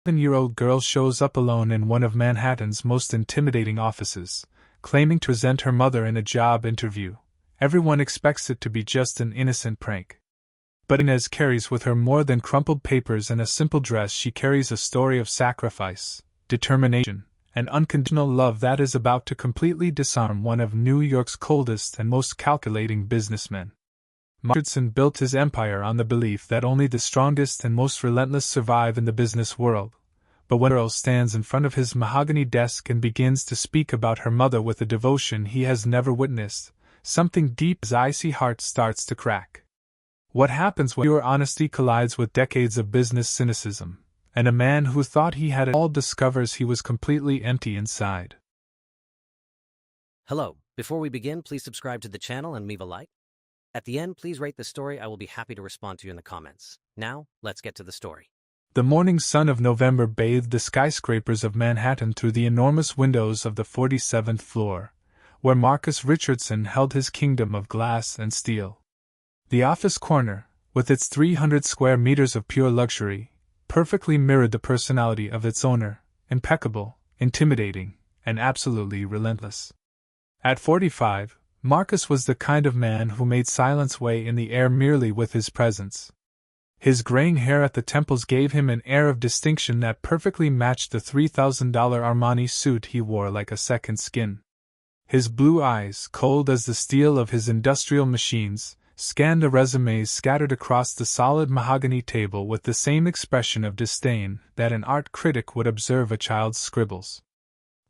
7-year-old girl shows up alone in one of Manhattan's most intimidating offices, claiming to present her mother in a job interview. Everyone expects it to be just an innocent prank. But Inez carries with her more than crumpled papers and a simple dress. She carries a story of sacrifice, determination, and unconditional love that is about to completely disarm one of New York's coldest and most calculating businessmen. Richardson built his empire on the belief that only the strongest and most relentless survive in the business world. But when Earl stands in front of his mahogany desk and begins to speak about her mother with a devotion he has never witnessed, something deep in his icy heart starts to crack. What happens when pure honesty collides with decades of business cynicism, and a man who thought he had it all discovers he was completely empty inside? Hello, before we begin, please subscribe to the channel and leave a like. At the end, please rate the story. I will be happy to respond to you in the comments. Now, let's get to the story. The morning sun of November bathed the skyscrapers of Manhattan through the enormous windows of the 47th floor, where Marcus Richardson held his kingdom of glass and steel. The office corner, with its 300 square meters of pure luxury, perfectly mirrored the personality of its owner, impeccable, intimidating, and absolutely relentless. At 45, Marcus was the kind of man who made silence weigh in the air merely with his presence. His graying hair at the temples gave him an air of distinction that perfectly matched the $3,000 Armani suit he wore like a second skin. His blue eyes, cold as the steel of his industrial machines, scanned the resumes scattered across the solid mahogany table with the same expression of disdain that an art critic would observe a child's scribbles.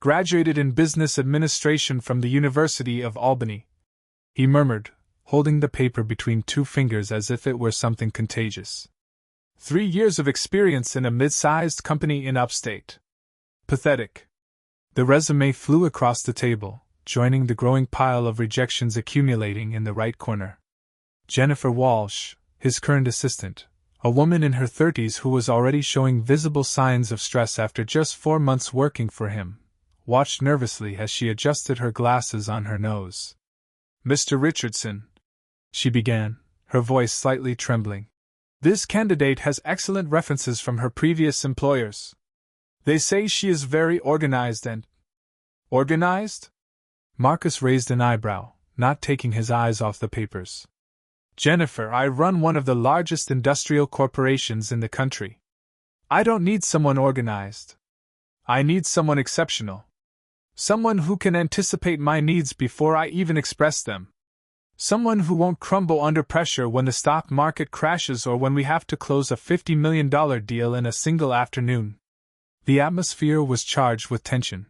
Graduated in business administration from the University of Albany, he murmured, holding the paper between two fingers as if it were something contagious. 3 years of experience in a mid-sized company in upstate. Pathetic. The resume flew across the table, joining the growing pile of rejections accumulating in the right corner. Jennifer Walsh, his current assistant, a woman in her 30s who was already showing visible signs of stress after just 4 months working for him, watched nervously as she adjusted her glasses on her nose. "Mr. Richardson," she began, her voice slightly trembling, "this candidate has excellent references from her previous employers. They say she is very organized and—" "Organized?" Marcus raised an eyebrow, not taking his eyes off the papers. "Jennifer, I run one of the largest industrial corporations in the country. I don't need someone organized. I need someone exceptional. Someone who can anticipate my needs before I even express them. Someone who won't crumble under pressure when the stock market crashes or when we have to close a $50 million deal in a single afternoon." The atmosphere was charged with tension.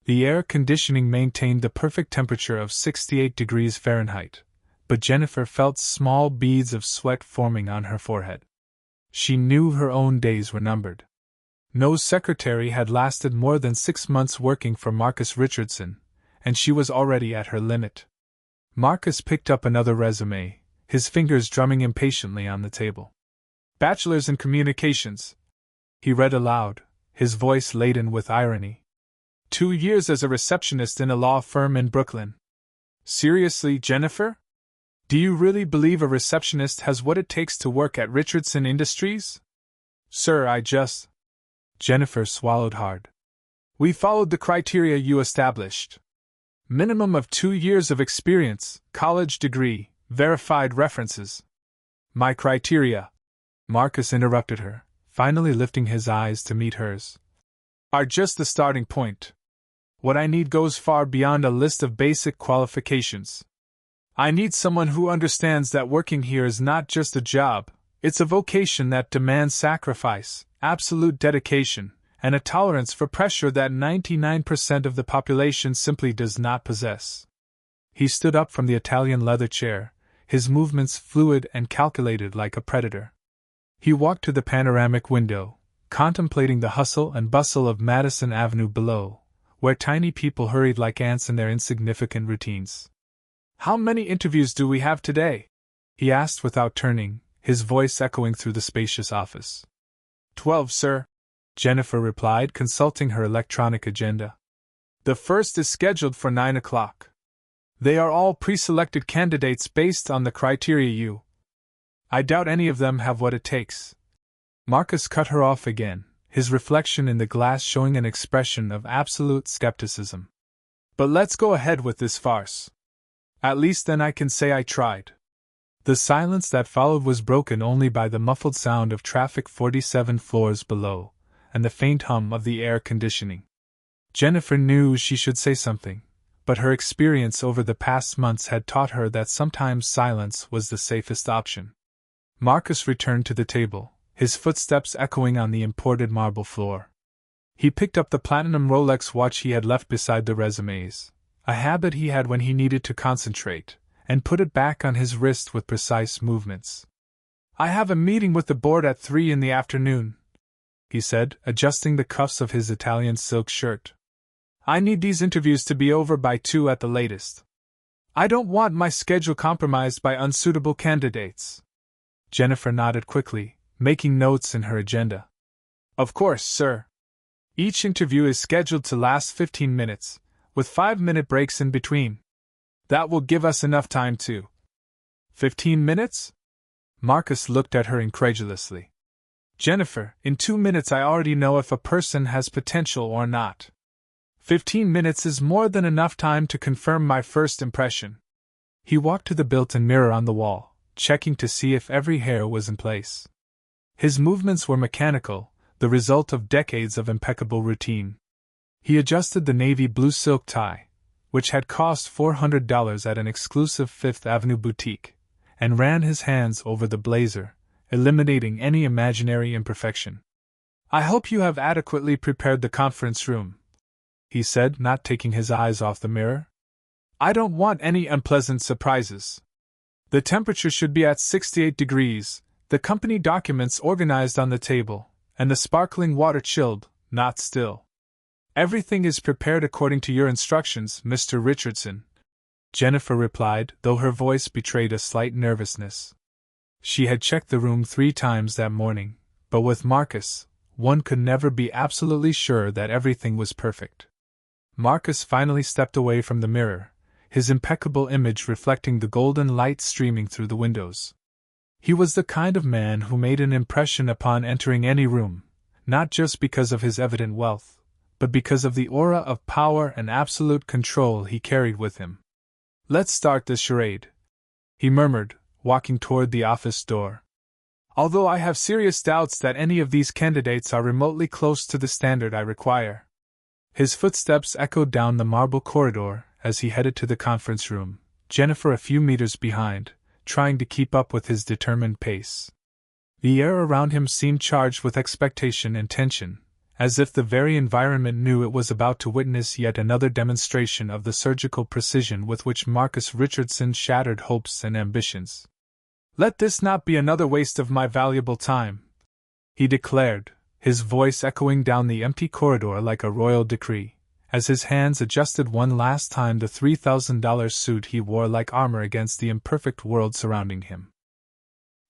The air conditioning maintained the perfect temperature of 68 degrees Fahrenheit, but Jennifer felt small beads of sweat forming on her forehead. She knew her own days were numbered. No secretary had lasted more than 6 months working for Marcus Richardson, and she was already at her limit. Marcus picked up another resume, his fingers drumming impatiently on the table. "Bachelor's in Communications," he read aloud, his voice laden with irony. 2 years as a receptionist in a law firm in Brooklyn. Seriously, Jennifer? Do you really believe a receptionist has what it takes to work at Richardson Industries? Sir, Jennifer swallowed hard. "We followed the criteria you established. Minimum of 2 years of experience, college degree, verified references." "My criteria," Marcus interrupted her, finally lifting his eyes to meet hers, "are just the starting point. What I need goes far beyond a list of basic qualifications. I need someone who understands that working here is not just a job, it's a vocation that demands sacrifice, absolute dedication, and a tolerance for pressure that 99% of the population simply does not possess." He stood up from the Italian leather chair, his movements fluid and calculated like a predator. He walked to the panoramic window, contemplating the hustle and bustle of Madison Avenue below, where tiny people hurried like ants in their insignificant routines. "How many interviews do we have today?" he asked without turning, his voice echoing through the spacious office. 12, sir," Jennifer replied, consulting her electronic agenda. "The first is scheduled for 9 o'clock. They are all pre-selected candidates based on the criteria you—" "I doubt any of them have what it takes." Marcus cut her off again, his reflection in the glass showing an expression of absolute skepticism. But let's go ahead with this farce. At least then I can say I tried. The silence that followed was broken only by the muffled sound of traffic 47 floors below, and the faint hum of the air conditioning. Jennifer knew she should say something, but her experience over the past months had taught her that sometimes silence was the safest option. Marcus returned to the table, his footsteps echoing on the imported marble floor. He picked up the platinum Rolex watch he had left beside the resumes, a habit he had when he needed to concentrate, and put it back on his wrist with precise movements. "I have a meeting with the board at 3 in the afternoon," he said, adjusting the cuffs of his Italian silk shirt. "I need these interviews to be over by 2 at the latest. I don't want my schedule compromised by unsuitable candidates." Jennifer nodded quickly, making notes in her agenda. "Of course, sir. Each interview is scheduled to last 15 minutes, with 5-minute breaks in between. That will give us enough time to—" 15 minutes? Marcus looked at her incredulously. "Jennifer, in 2 minutes I already know if a person has potential or not. 15 minutes is more than enough time to confirm my first impression." He walked to the built-in mirror on the wall, checking to see if every hair was in place. His movements were mechanical, the result of decades of impeccable routine. He adjusted the navy blue silk tie, which had cost $400 at an exclusive Fifth Avenue boutique, and ran his hands over the blazer, eliminating any imaginary imperfection. "I hope you have adequately prepared the conference room," he said, not taking his eyes off the mirror. "I don't want any unpleasant surprises. The temperature should be at 68 degrees, the company documents organized on the table, and the sparkling water chilled, not still. Everything is prepared according to your instructions, Mr. Richardson," Jennifer replied, though her voice betrayed a slight nervousness. She had checked the room 3 times that morning, but with Marcus, one could never be absolutely sure that everything was perfect. Marcus finally stepped away from the mirror, his impeccable image reflecting the golden light streaming through the windows. He was the kind of man who made an impression upon entering any room, not just because of his evident wealth, but because of the aura of power and absolute control he carried with him. "Let's start this charade," he murmured, walking toward the office door. "Although I have serious doubts that any of these candidates are remotely close to the standard I require." His footsteps echoed down the marble corridor as he headed to the conference room, Jennifer a few meters behind, trying to keep up with his determined pace. The air around him seemed charged with expectation and tension, as if the very environment knew it was about to witness yet another demonstration of the surgical precision with which Marcus Richardson shattered hopes and ambitions. "Let this not be another waste of my valuable time," he declared, his voice echoing down the empty corridor like a royal decree, as his hands adjusted one last time the $3,000 suit he wore like armor against the imperfect world surrounding him.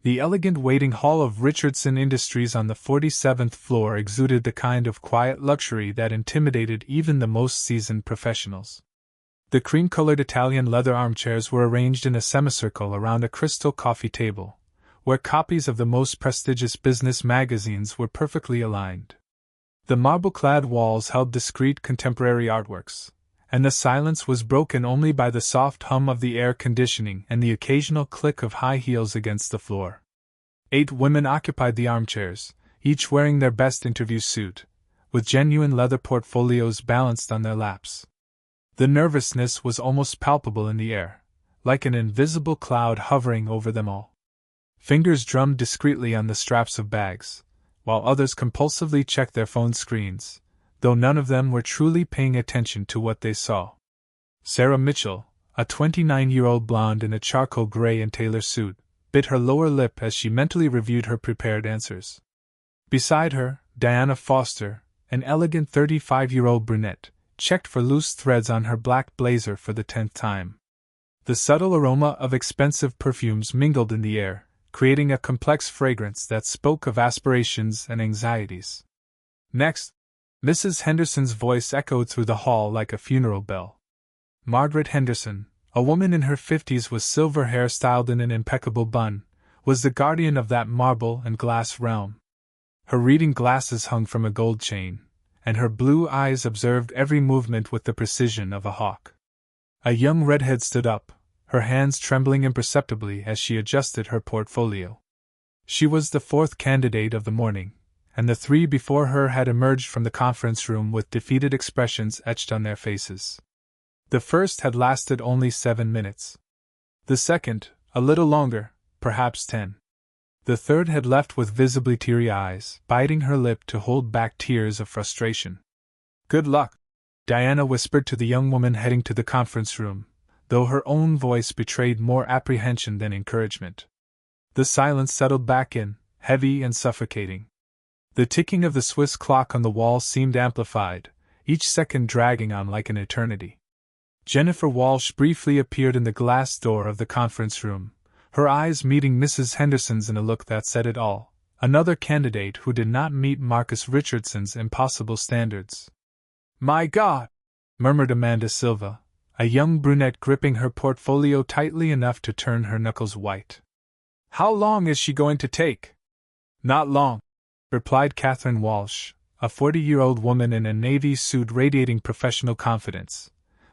The elegant waiting hall of Richardson Industries on the 47th floor exuded the kind of quiet luxury that intimidated even the most seasoned professionals. The cream-colored Italian leather armchairs were arranged in a semicircle around a crystal coffee table, where copies of the most prestigious business magazines were perfectly aligned. The marble-clad walls held discreet contemporary artworks, and the silence was broken only by the soft hum of the air conditioning and the occasional click of high heels against the floor. 8 women occupied the armchairs, each wearing their best interview suit, with genuine leather portfolios balanced on their laps. The nervousness was almost palpable in the air, like an invisible cloud hovering over them all. Fingers drummed discreetly on the straps of bags, while others compulsively checked their phone screens, though none of them were truly paying attention to what they saw. Sarah Mitchell, a 29-year-old blonde in a charcoal gray and tailor suit, bit her lower lip as she mentally reviewed her prepared answers. Beside her, Diana Foster, an elegant 35-year-old brunette, checked for loose threads on her black blazer for the 10th time. The subtle aroma of expensive perfumes mingled in the air, creating a complex fragrance that spoke of aspirations and anxieties. "Next," Mrs. Henderson's voice echoed through the hall like a funeral bell. Margaret Henderson, a woman in her 50s with silver hair styled in an impeccable bun, was the guardian of that marble and glass realm. Her reading glasses hung from a gold chain, and her blue eyes observed every movement with the precision of a hawk. A young redhead stood up, her hands trembling imperceptibly as she adjusted her portfolio. She was the fourth candidate of the morning, and the three before her had emerged from the conference room with defeated expressions etched on their faces. The first had lasted only 7 minutes. The second, a little longer, perhaps 10. The third had left with visibly teary eyes, biting her lip to hold back tears of frustration. "Good luck," Diana whispered to the young woman heading to the conference room, though her own voice betrayed more apprehension than encouragement. The silence settled back in, heavy and suffocating. The ticking of the Swiss clock on the wall seemed amplified, each second dragging on like an eternity. Jennifer Walsh briefly appeared in the glass door of the conference room, her eyes meeting Mrs. Henderson's in a look that said it all, another candidate who did not meet Marcus Richardson's impossible standards. "My God!" murmured Amanda Silva, a young brunette gripping her portfolio tightly enough to turn her knuckles white. "How long is she going to take?" "Not long," replied Catherine Walsh, a 40-year-old woman in a navy suit radiating professional confidence,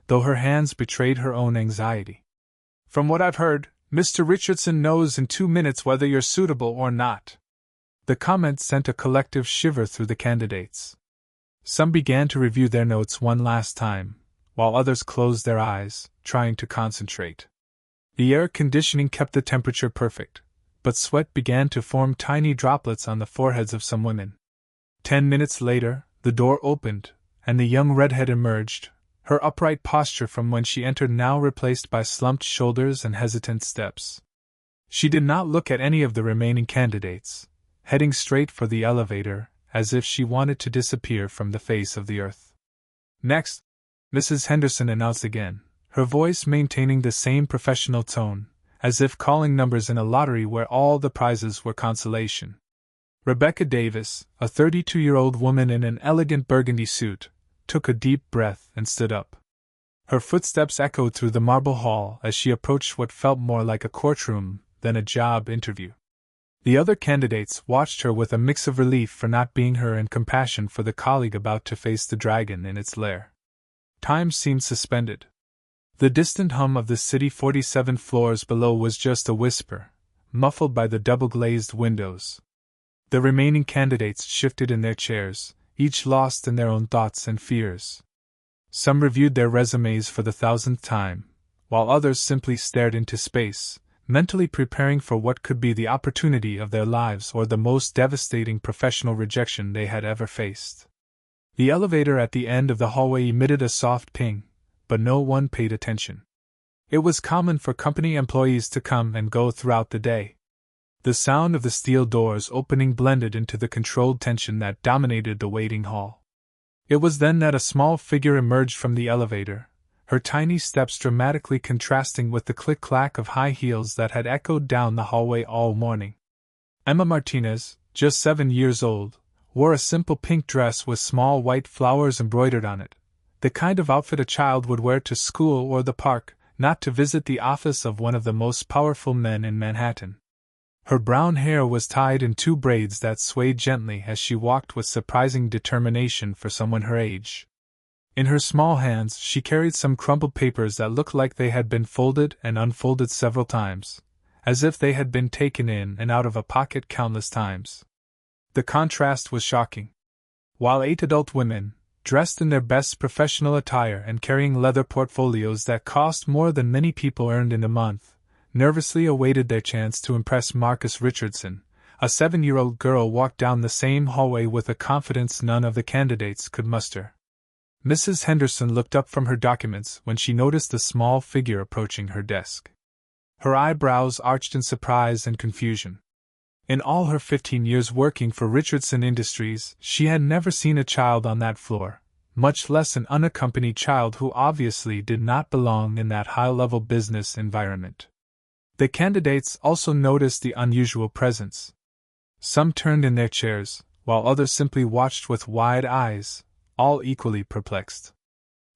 though her hands betrayed her own anxiety. "From what I've heard, Mr. Richardson knows in 2 minutes whether you're suitable or not." The comment sent a collective shiver through the candidates. Some began to review their notes one last time, while others closed their eyes, trying to concentrate. The air conditioning kept the temperature perfect, but sweat began to form tiny droplets on the foreheads of some women. 10 minutes later, the door opened, and the young redhead emerged, her upright posture from when she entered now replaced by slumped shoulders and hesitant steps. She did not look at any of the remaining candidates, heading straight for the elevator, as if she wanted to disappear from the face of the earth. "Next," Mrs. Henderson announced again, her voice maintaining the same professional tone, as if calling numbers in a lottery where all the prizes were consolation. Rebecca Davis, a 32-year-old woman in an elegant burgundy suit, took a deep breath and stood up. Her footsteps echoed through the marble hall as she approached what felt more like a courtroom than a job interview. The other candidates watched her with a mix of relief for not being her and compassion for the colleague about to face the dragon in its lair. Time seemed suspended. The distant hum of the city 47 floors below was just a whisper, muffled by the double-glazed windows. The remaining candidates shifted in their chairs, each lost in their own thoughts and fears. Some reviewed their resumes for the 1,000th time, while others simply stared into space, mentally preparing for what could be the opportunity of their lives or the most devastating professional rejection they had ever faced. The elevator at the end of the hallway emitted a soft ping, but no one paid attention. It was common for company employees to come and go throughout the day. The sound of the steel doors opening blended into the controlled tension that dominated the waiting hall. It was then that a small figure emerged from the elevator, her tiny steps dramatically contrasting with the click-clack of high heels that had echoed down the hallway all morning. Emma Martinez, just 7 years old, wore a simple pink dress with small white flowers embroidered on it, the kind of outfit a child would wear to school or the park, not to visit the office of one of the most powerful men in Manhattan. Her brown hair was tied in 2 braids that swayed gently as she walked with surprising determination for someone her age. In her small hands she carried some crumpled papers that looked like they had been folded and unfolded several times, as if they had been taken in and out of a pocket countless times. The contrast was shocking. While 8 adult women, dressed in their best professional attire and carrying leather portfolios that cost more than many people earned in a month, nervously awaited their chance to impress Marcus Richardson, a 7-year-old girl walked down the same hallway with a confidence none of the candidates could muster. Mrs. Henderson looked up from her documents when she noticed the small figure approaching her desk. Her eyebrows arched in surprise and confusion. In all her 15 years working for Richardson Industries, she had never seen a child on that floor, much less an unaccompanied child who obviously did not belong in that high-level business environment. The candidates also noticed the unusual presence. Some turned in their chairs, while others simply watched with wide eyes, all equally perplexed.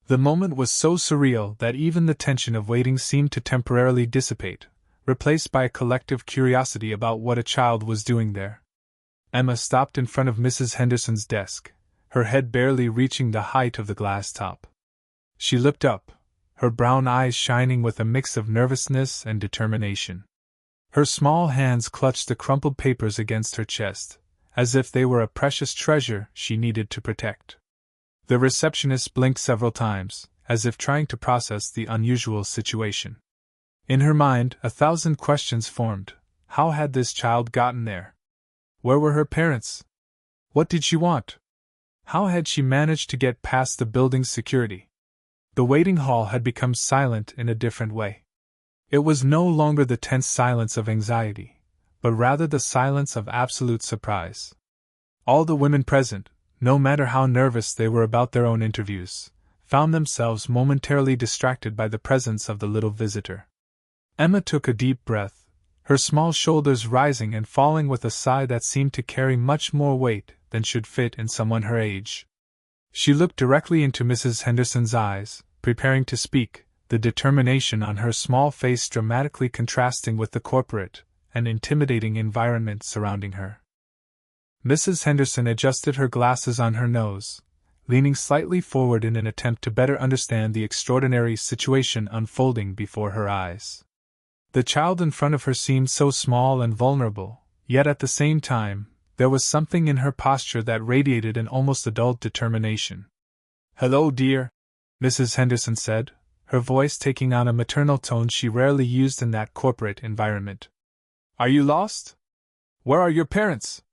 The moment was so surreal that even the tension of waiting seemed to temporarily dissipate, replaced by a collective curiosity about what a child was doing there. Emma stopped in front of Mrs. Henderson's desk, her head barely reaching the height of the glass top. She looked up, her brown eyes shining with a mix of nervousness and determination. Her small hands clutched the crumpled papers against her chest, as if they were a precious treasure she needed to protect. The receptionist blinked several times, as if trying to process the unusual situation. In her mind, 1,000 questions formed. How had this child gotten there? Where were her parents? What did she want? How had she managed to get past the building's security? The waiting hall had become silent in a different way. It was no longer the tense silence of anxiety, but rather the silence of absolute surprise. All the women present, no matter how nervous they were about their own interviews, found themselves momentarily distracted by the presence of the little visitor. Emma took a deep breath, her small shoulders rising and falling with a sigh that seemed to carry much more weight than should fit in someone her age. She looked directly into Mrs. Henderson's eyes, preparing to speak, the determination on her small face dramatically contrasting with the corporate and intimidating environment surrounding her. Mrs. Henderson adjusted her glasses on her nose, leaning slightly forward in an attempt to better understand the extraordinary situation unfolding before her eyes. The child in front of her seemed so small and vulnerable, yet at the same time, there was something in her posture that radiated an almost adult determination. "Hello, dear," Mrs. Henderson said, her voice taking on a maternal tone she rarely used in that corporate environment. "Are you lost? Where are your parents?"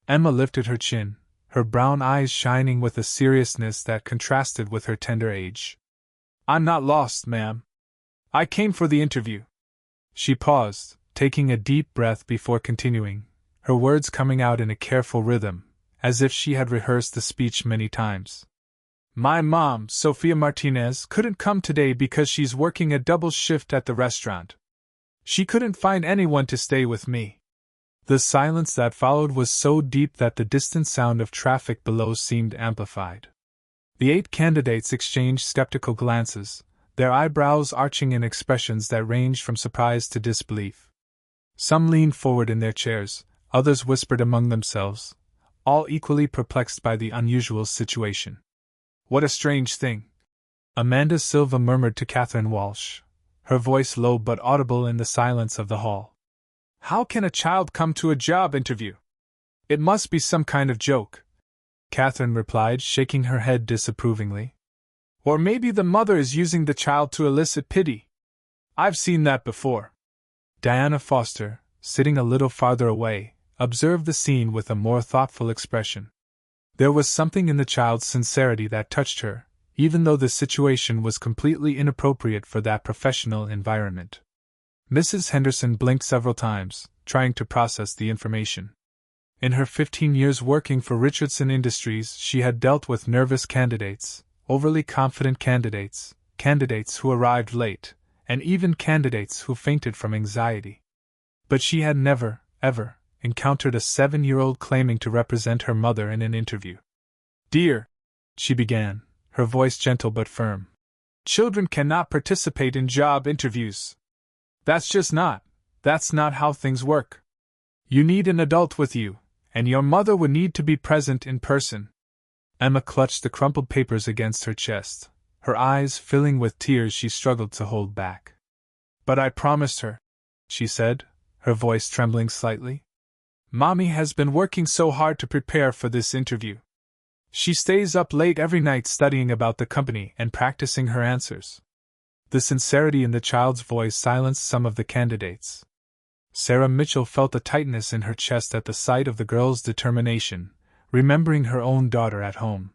Emma lifted her chin, her brown eyes shining with a seriousness that contrasted with her tender age. "I'm not lost, ma'am. I came for the interview." She paused, taking a deep breath before continuing, her words coming out in a careful rhythm, as if she had rehearsed the speech many times. "My mom, Sophia Martinez, couldn't come today because she's working a double shift at the restaurant. She couldn't find anyone to stay with me." The silence that followed was so deep that the distant sound of traffic below seemed amplified. The 8 candidates exchanged skeptical glances, their eyebrows arching in expressions that ranged from surprise to disbelief. Some leaned forward in their chairs, others whispered among themselves, all equally perplexed by the unusual situation. "What a strange thing," Amanda Silva murmured to Catherine Walsh, her voice low but audible in the silence of the hall. "How can a child come to a job interview? It must be some kind of joke," Catherine replied, shaking her head disapprovingly. "Or maybe the mother is using the child to elicit pity. I've seen that before." Diana Foster, sitting a little farther away, observed the scene with a more thoughtful expression. There was something in the child's sincerity that touched her, even though the situation was completely inappropriate for that professional environment. Mrs. Henderson blinked several times, trying to process the information. In her 15 years working for Richardson Industries, she had dealt with nervous candidates, overly confident candidates, candidates who arrived late, and even candidates who fainted from anxiety. But she had never, ever, encountered a 7-year-old claiming to represent her mother in an interview. "Dear," she began, her voice gentle but firm, "children cannot participate in job interviews. That's not how things work. You need an adult with you, and your mother would need to be present in person." Emma clutched the crumpled papers against her chest, her eyes filling with tears she struggled to hold back. "But I promised her," she said, her voice trembling slightly. "Mommy has been working so hard to prepare for this interview. She stays up late every night studying about the company and practicing her answers." The sincerity in the child's voice silenced some of the candidates. Sarah Mitchell felt a tightness in her chest at the sight of the girl's determination, remembering her own daughter at home.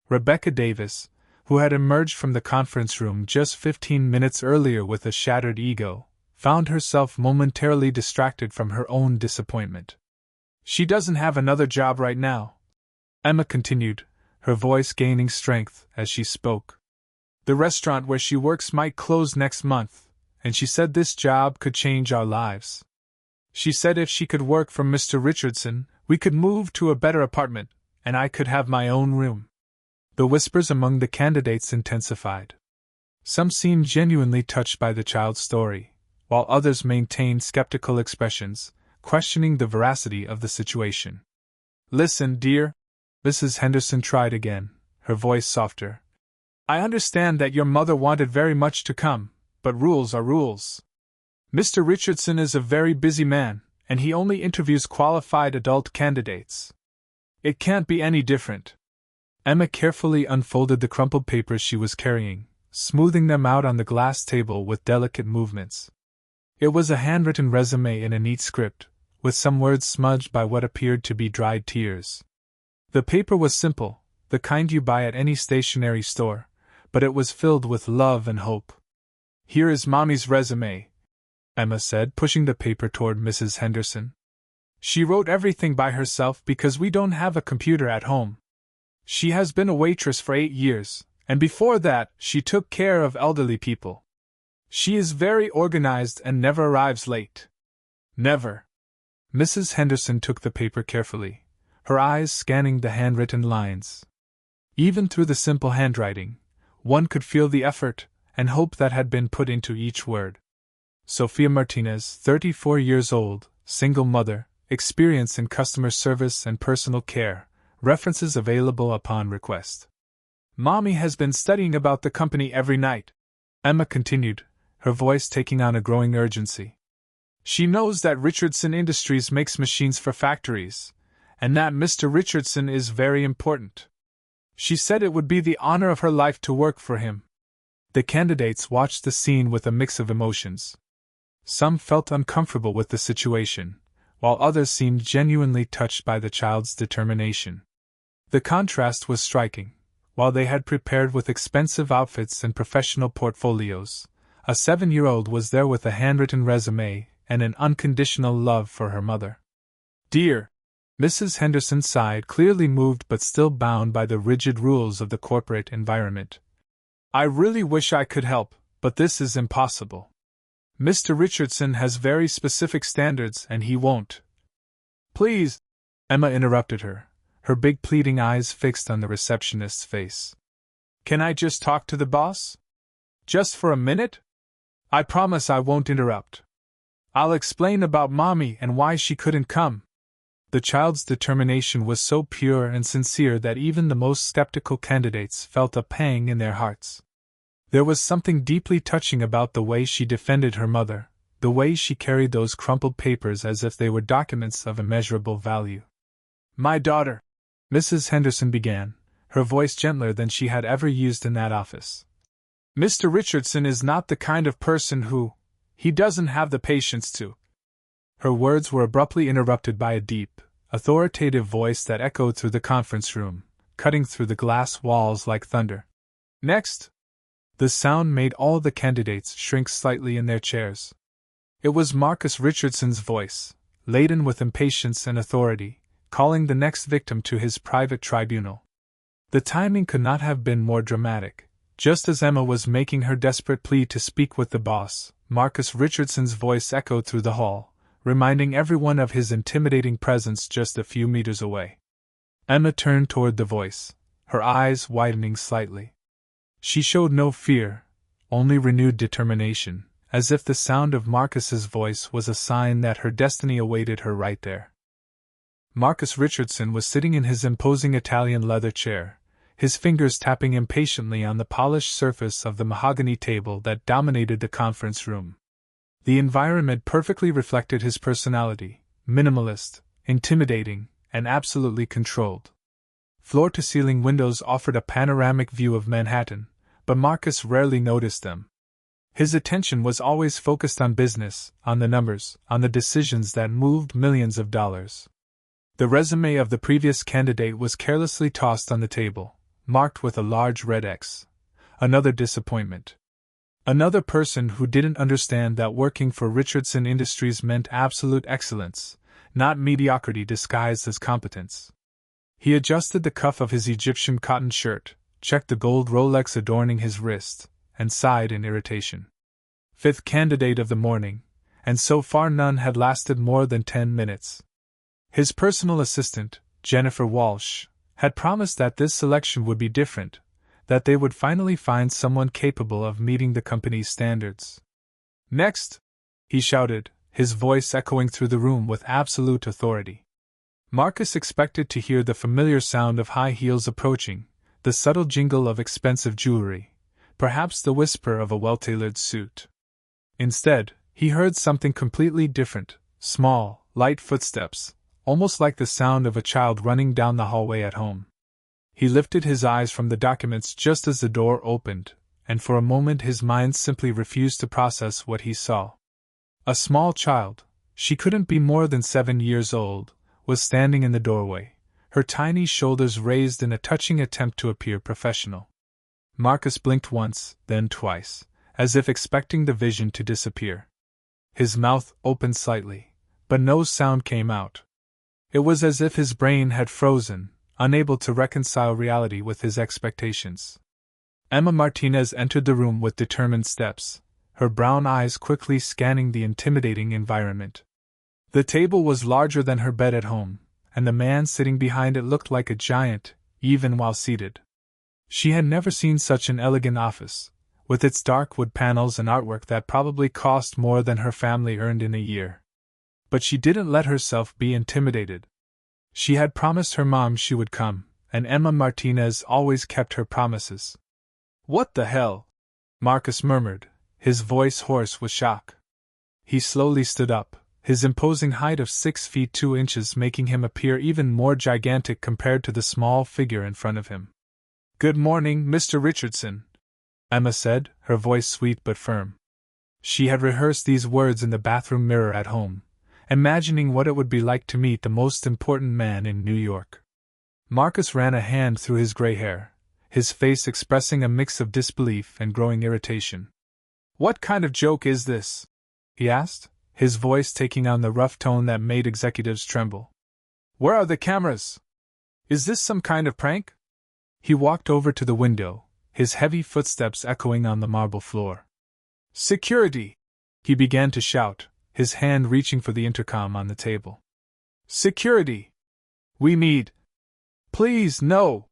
Rebecca Davis, who had emerged from the conference room just 15 minutes earlier with a shattered ego, found herself momentarily distracted from her own disappointment. "She doesn't have another job right now," Emma continued, her voice gaining strength as she spoke. "The restaurant where she works might close next month, and she said this job could change our lives. She said if she could work for Mr. Richardson, we could move to a better apartment, and I could have my own room." The whispers among the candidates intensified. Some seemed genuinely touched by the child's story, while others maintained skeptical expressions, questioning the veracity of the situation. Listen, dear. Mrs. Henderson tried again, her voice softer. I understand that your mother wanted very much to come, but rules are rules. Mr. Richardson is a very busy man, and he only interviews qualified adult candidates. It can't be any different. Emma carefully unfolded the crumpled papers she was carrying, smoothing them out on the glass table with delicate movements. It was a handwritten resume in a neat script, with some words smudged by what appeared to be dried tears. The paper was simple, the kind you buy at any stationery store, but it was filled with love and hope. Here is Mommy's resume, Emma said, pushing the paper toward Mrs. Henderson. She wrote everything by herself because we don't have a computer at home. She has been a waitress for 8 years, and before that, she took care of elderly people. She is very organized and never arrives late. Never. Mrs. Henderson took the paper carefully, her eyes scanning the handwritten lines. Even through the simple handwriting, one could feel the effort and hope that had been put into each word. Sophia Martinez, 34 years old, single mother, experience in customer service and personal care, references available upon request. Mommy has been studying about the company every night, Emma continued, her voice taking on a growing urgency. She knows that Richardson Industries makes machines for factories, and that Mr. Richardson is very important. She said it would be the honor of her life to work for him. The candidates watched the scene with a mix of emotions. Some felt uncomfortable with the situation, while others seemed genuinely touched by the child's determination. The contrast was striking. While they had prepared with expensive outfits and professional portfolios, a 7-year-old was there with a handwritten resume and an unconditional love for her mother. Dear, Mrs. Henderson sighed, clearly moved but still bound by the rigid rules of the corporate environment. I really wish I could help, but this is impossible. Mr. Richardson has very specific standards and he won't. Please, Emma interrupted her, her big pleading eyes fixed on the receptionist's face. Can I just talk to the boss? Just for a minute? I promise I won't interrupt. I'll explain about Mommy and why she couldn't come. The child's determination was so pure and sincere that even the most skeptical candidates felt a pang in their hearts. There was something deeply touching about the way she defended her mother, the way she carried those crumpled papers as if they were documents of immeasurable value. My daughter, Mrs. Henderson began, her voice gentler than she had ever used in that office. Mr. Richardson is not the kind of person he doesn't have the patience to. Her words were abruptly interrupted by a deep, authoritative voice that echoed through the conference room, cutting through the glass walls like thunder. Next! The sound made all the candidates shrink slightly in their chairs. It was Marcus Richardson's voice, laden with impatience and authority, calling the next victim to his private tribunal. The timing could not have been more dramatic. Just as Emma was making her desperate plea to speak with the boss, Marcus Richardson's voice echoed through the hall, reminding everyone of his intimidating presence just a few meters away. Emma turned toward the voice, her eyes widening slightly. She showed no fear, only renewed determination, as if the sound of Marcus's voice was a sign that her destiny awaited her right there. Marcus Richardson was sitting in his imposing Italian leather chair, his fingers tapping impatiently on the polished surface of the mahogany table that dominated the conference room. The environment perfectly reflected his personality, minimalist, intimidating, and absolutely controlled. Floor-to-ceiling windows offered a panoramic view of Manhattan, but Marcus rarely noticed them. His attention was always focused on business, on the numbers, on the decisions that moved millions of dollars. The resume of the previous candidate was carelessly tossed on the table, marked with a large red X. Another disappointment. Another person who didn't understand that working for Richardson Industries meant absolute excellence, not mediocrity disguised as competence. He adjusted the cuff of his Egyptian cotton shirt, checked the gold Rolex adorning his wrist, and sighed in irritation. Fifth candidate of the morning, and so far none had lasted more than 10 minutes. His personal assistant, Jennifer Walsh, had promised that this selection would be different, that they would finally find someone capable of meeting the company's standards. Next! He shouted, his voice echoing through the room with absolute authority. Marcus expected to hear the familiar sound of high heels approaching, the subtle jingle of expensive jewelry, perhaps the whisper of a well-tailored suit. Instead, he heard something completely different: small, light footsteps, almost like the sound of a child running down the hallway at home. He lifted his eyes from the documents just as the door opened, and for a moment his mind simply refused to process what he saw. A small child, she couldn't be more than 7 years old, was standing in the doorway, her tiny shoulders raised in a touching attempt to appear professional. Marcus blinked once, then twice, as if expecting the vision to disappear. His mouth opened slightly, but no sound came out. It was as if his brain had frozen, unable to reconcile reality with his expectations. Emma Martinez entered the room with determined steps, her brown eyes quickly scanning the intimidating environment. The table was larger than her bed at home, and the man sitting behind it looked like a giant, even while seated. She had never seen such an elegant office, with its dark wood panels and artwork that probably cost more than her family earned in a year. But she didn't let herself be intimidated. She had promised her mom she would come, and Emma Martinez always kept her promises. "What the hell?" Marcus murmured, his voice hoarse with shock. He slowly stood up, his imposing height of 6 feet 2 inches making him appear even more gigantic compared to the small figure in front of him. "Good morning, Mr. Richardson," Emma said, her voice sweet but firm. She had rehearsed these words in the bathroom mirror at home, imagining what it would be like to meet the most important man in New York. Marcus ran a hand through his gray hair, his face expressing a mix of disbelief and growing irritation. "What kind of joke is this?" he asked, his voice taking on the rough tone that made executives tremble. "Where are the cameras? Is this some kind of prank?" He walked over to the window, his heavy footsteps echoing on the marble floor. "Security!" he began to shout, his hand reaching for the intercom on the table. "Security! We need—" "Please, no!"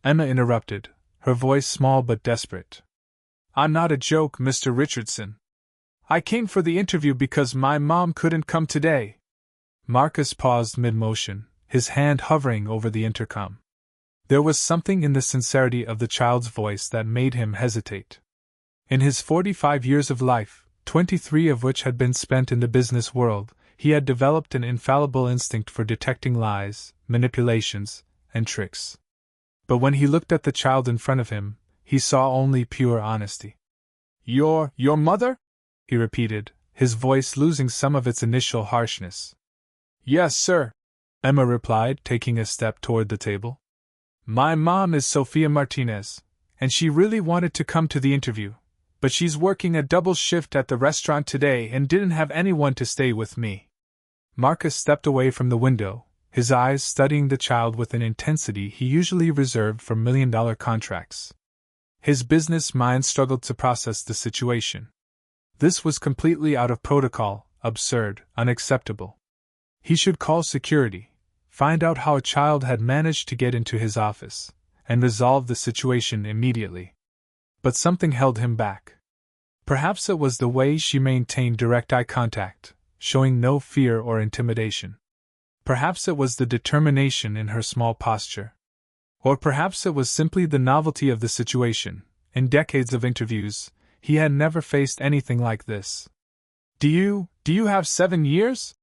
Emma interrupted, her voice small but desperate. "I'm not a joke, Mr. Richardson. I came for the interview because my mom couldn't come today." Marcus paused mid-motion, his hand hovering over the intercom. There was something in the sincerity of the child's voice that made him hesitate. In his 45 years of life, 23 of which had been spent in the business world, he had developed an infallible instinct for detecting lies, manipulations, and tricks. But when he looked at the child in front of him, he saw only pure honesty. Your mother?" he repeated, his voice losing some of its initial harshness. "Yes, sir," Emma replied, taking a step toward the table. "My mom is Sophia Martinez, and she really wanted to come to the interview, but she's working a double shift at the restaurant today and didn't have anyone to stay with me." Marcus stepped away from the window, his eyes studying the child with an intensity he usually reserved for million-dollar contracts. His business mind struggled to process the situation. This was completely out of protocol, absurd, unacceptable. He should call security, find out how a child had managed to get into his office, and resolve the situation immediately. But something held him back. Perhaps it was the way she maintained direct eye contact, showing no fear or intimidation. Perhaps it was the determination in her small posture. Or perhaps it was simply the novelty of the situation. In decades of interviews, he had never faced anything like this. Do you have 7 years?"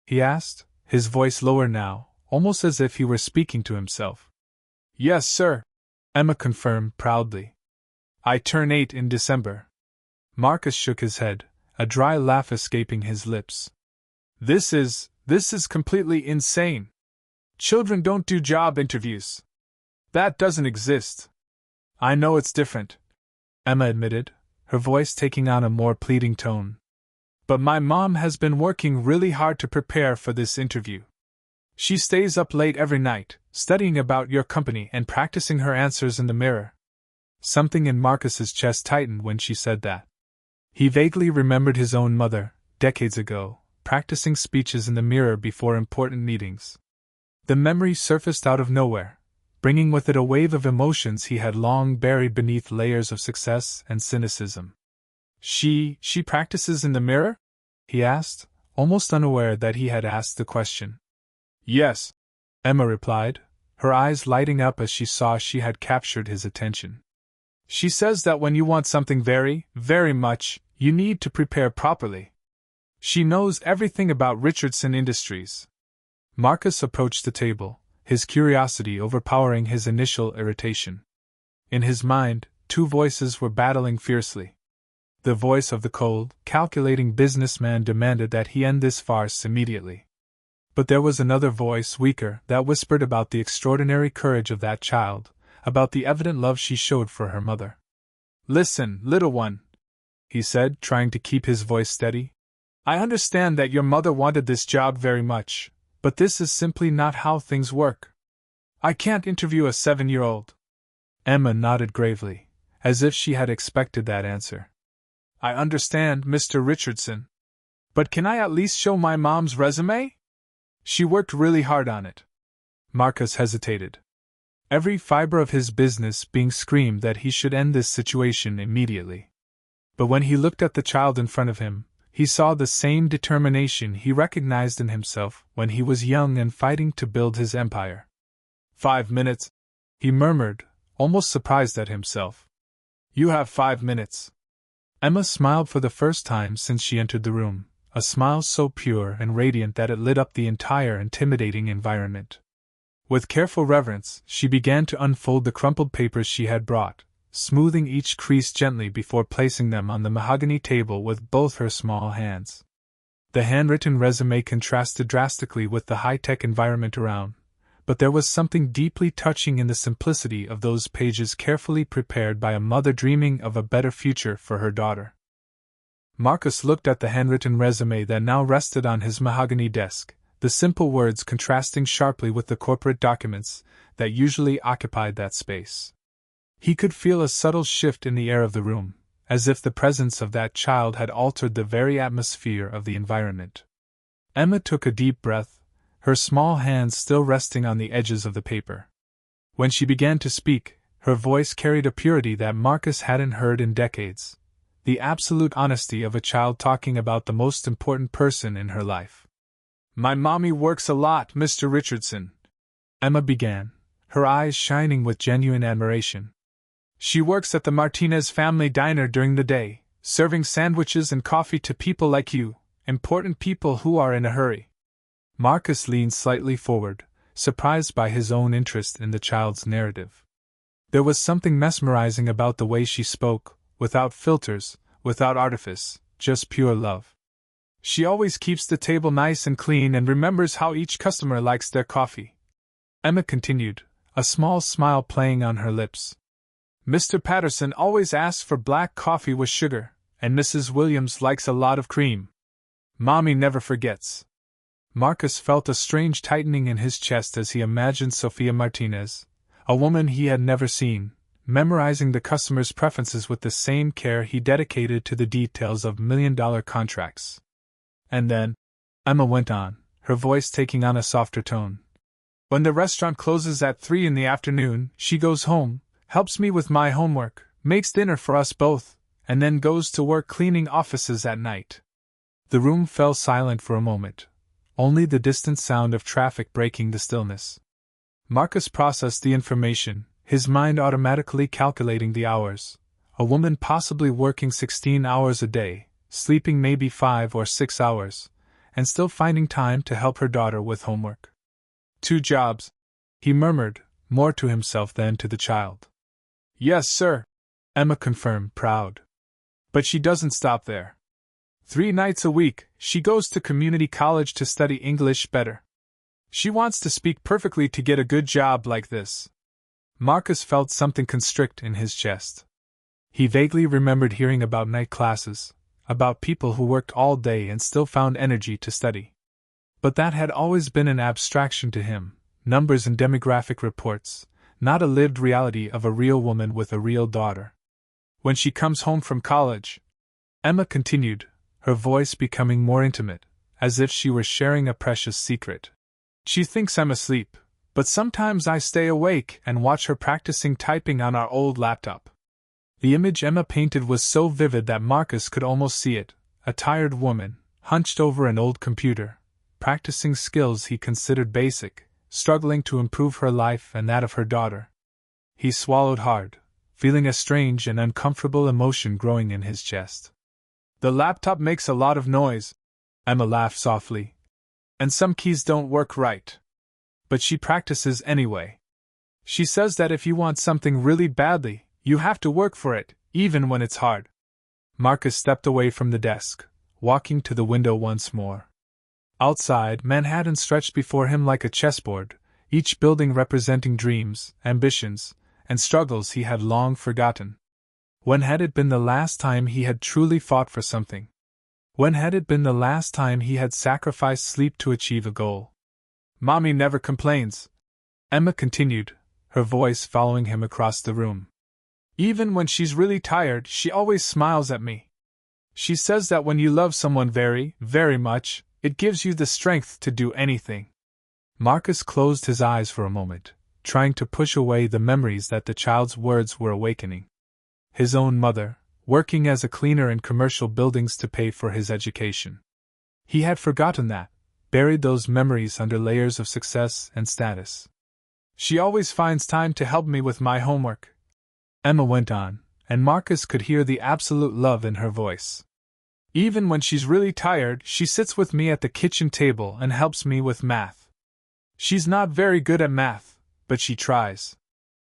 he asked, his voice lower now, almost as if he were speaking to himself. "Yes, sir," Emma confirmed proudly. "I turn 8 in December." Marcus shook his head, a dry laugh escaping his lips. This is completely insane. Children don't do job interviews. That doesn't exist." "I know it's different," Emma admitted, her voice taking on a more pleading tone. "But my mom has been working really hard to prepare for this interview. She stays up late every night, studying about your company and practicing her answers in the mirror." Something in Marcus's chest tightened when she said that. He vaguely remembered his own mother, decades ago, practicing speeches in the mirror before important meetings. The memory surfaced out of nowhere, bringing with it a wave of emotions he had long buried beneath layers of success and cynicism. She practices in the mirror?" he asked, almost unaware that he had asked the question. "Yes," Emma replied, her eyes lighting up as she saw she had captured his attention. She says that when you want something very, very much, you need to prepare properly. She knows everything about Richardson Industries. Marcus approached the table, his curiosity overpowering his initial irritation. In his mind, two voices were battling fiercely. The voice of the cold, calculating businessman demanded that he end this farce immediately. But there was another voice, weaker, that whispered about the extraordinary courage of that child, about the evident love she showed for her mother. Listen, little one, he said, trying to keep his voice steady. I understand that your mother wanted this job very much, but this is simply not how things work. I can't interview a 7-year-old. Emma nodded gravely, as if she had expected that answer. I understand, Mr. Richardson. But can I at least show my mom's resume? She worked really hard on it. Marcus hesitated. Every fiber of his business being screamed that he should end this situation immediately. But when he looked at the child in front of him, he saw the same determination he recognized in himself when he was young and fighting to build his empire. 5 minutes, he murmured, almost surprised at himself. You have 5 minutes. Emma smiled for the first time since she entered the room, a smile so pure and radiant that it lit up the entire intimidating environment. With careful reverence, she began to unfold the crumpled papers she had brought, smoothing each crease gently before placing them on the mahogany table with both her small hands. The handwritten resume contrasted drastically with the high-tech environment around, but there was something deeply touching in the simplicity of those pages carefully prepared by a mother dreaming of a better future for her daughter. Marcus looked at the handwritten resume that now rested on his mahogany desk, the simple words contrasting sharply with the corporate documents that usually occupied that space. He could feel a subtle shift in the air of the room, as if the presence of that child had altered the very atmosphere of the environment. Emma took a deep breath, her small hands still resting on the edges of the paper. When she began to speak, her voice carried a purity that Marcus hadn't heard in decades, the absolute honesty of a child talking about the most important person in her life. My mommy works a lot, Mr. Richardson, Emma began, her eyes shining with genuine admiration. She works at the Martinez family diner during the day, serving sandwiches and coffee to people like you, important people who are in a hurry. Marcus leaned slightly forward, surprised by his own interest in the child's narrative. There was something mesmerizing about the way she spoke, without filters, without artifice, just pure love. She always keeps the table nice and clean and remembers how each customer likes their coffee. Emma continued, a small smile playing on her lips. Mr. Patterson always asks for black coffee with sugar, and Mrs. Williams likes a lot of cream. Mommy never forgets. Marcus felt a strange tightening in his chest as he imagined Sophia Martinez, a woman he had never seen, memorizing the customer's preferences with the same care he dedicated to the details of million-dollar contracts. And then, Emma went on, her voice taking on a softer tone. When the restaurant closes at 3 in the afternoon, she goes home, helps me with my homework, makes dinner for us both, and then goes to work cleaning offices at night. The room fell silent for a moment, only the distant sound of traffic breaking the stillness. Marcus processed the information, his mind automatically calculating the hours. A woman possibly working 16 hours a day, sleeping maybe 5 or 6 hours, and still finding time to help her daughter with homework. 2 jobs, he murmured, more to himself than to the child. Yes, sir, Emma confirmed, proud. But she doesn't stop there. 3 nights a week, she goes to community college to study English better. She wants to speak perfectly to get a good job like this. Marcus felt something constrict in his chest. He vaguely remembered hearing about night classes, about people who worked all day and still found energy to study. But that had always been an abstraction to him, numbers and demographic reports, not a lived reality of a real woman with a real daughter. When she comes home from college, Emma continued, her voice becoming more intimate, as if she were sharing a precious secret. She thinks I'm asleep, but sometimes I stay awake and watch her practicing typing on our old laptop. The image Emma painted was so vivid that Marcus could almost see it, a tired woman, hunched over an old computer, practicing skills he considered basic, struggling to improve her life and that of her daughter. He swallowed hard, feeling a strange and uncomfortable emotion growing in his chest. The laptop makes a lot of noise, Emma laughed softly. And some keys don't work right. But she practices anyway. She says that if you want something really badly, you have to work for it, even when it's hard. Marcus stepped away from the desk, walking to the window once more. Outside, Manhattan stretched before him like a chessboard, each building representing dreams, ambitions, and struggles he had long forgotten. When had it been the last time he had truly fought for something? When had it been the last time he had sacrificed sleep to achieve a goal? Mommy never complains, Emma continued, her voice following him across the room. Even when she's really tired, she always smiles at me. She says that when you love someone very, very much, it gives you the strength to do anything. Marcus closed his eyes for a moment, trying to push away the memories that the child's words were awakening. His own mother, working as a cleaner in commercial buildings to pay for his education. He had forgotten that, buried those memories under layers of success and status. She always finds time to help me with my homework, Emma went on, and Marcus could hear the absolute love in her voice. Even when she's really tired, she sits with me at the kitchen table and helps me with math. She's not very good at math, but she tries.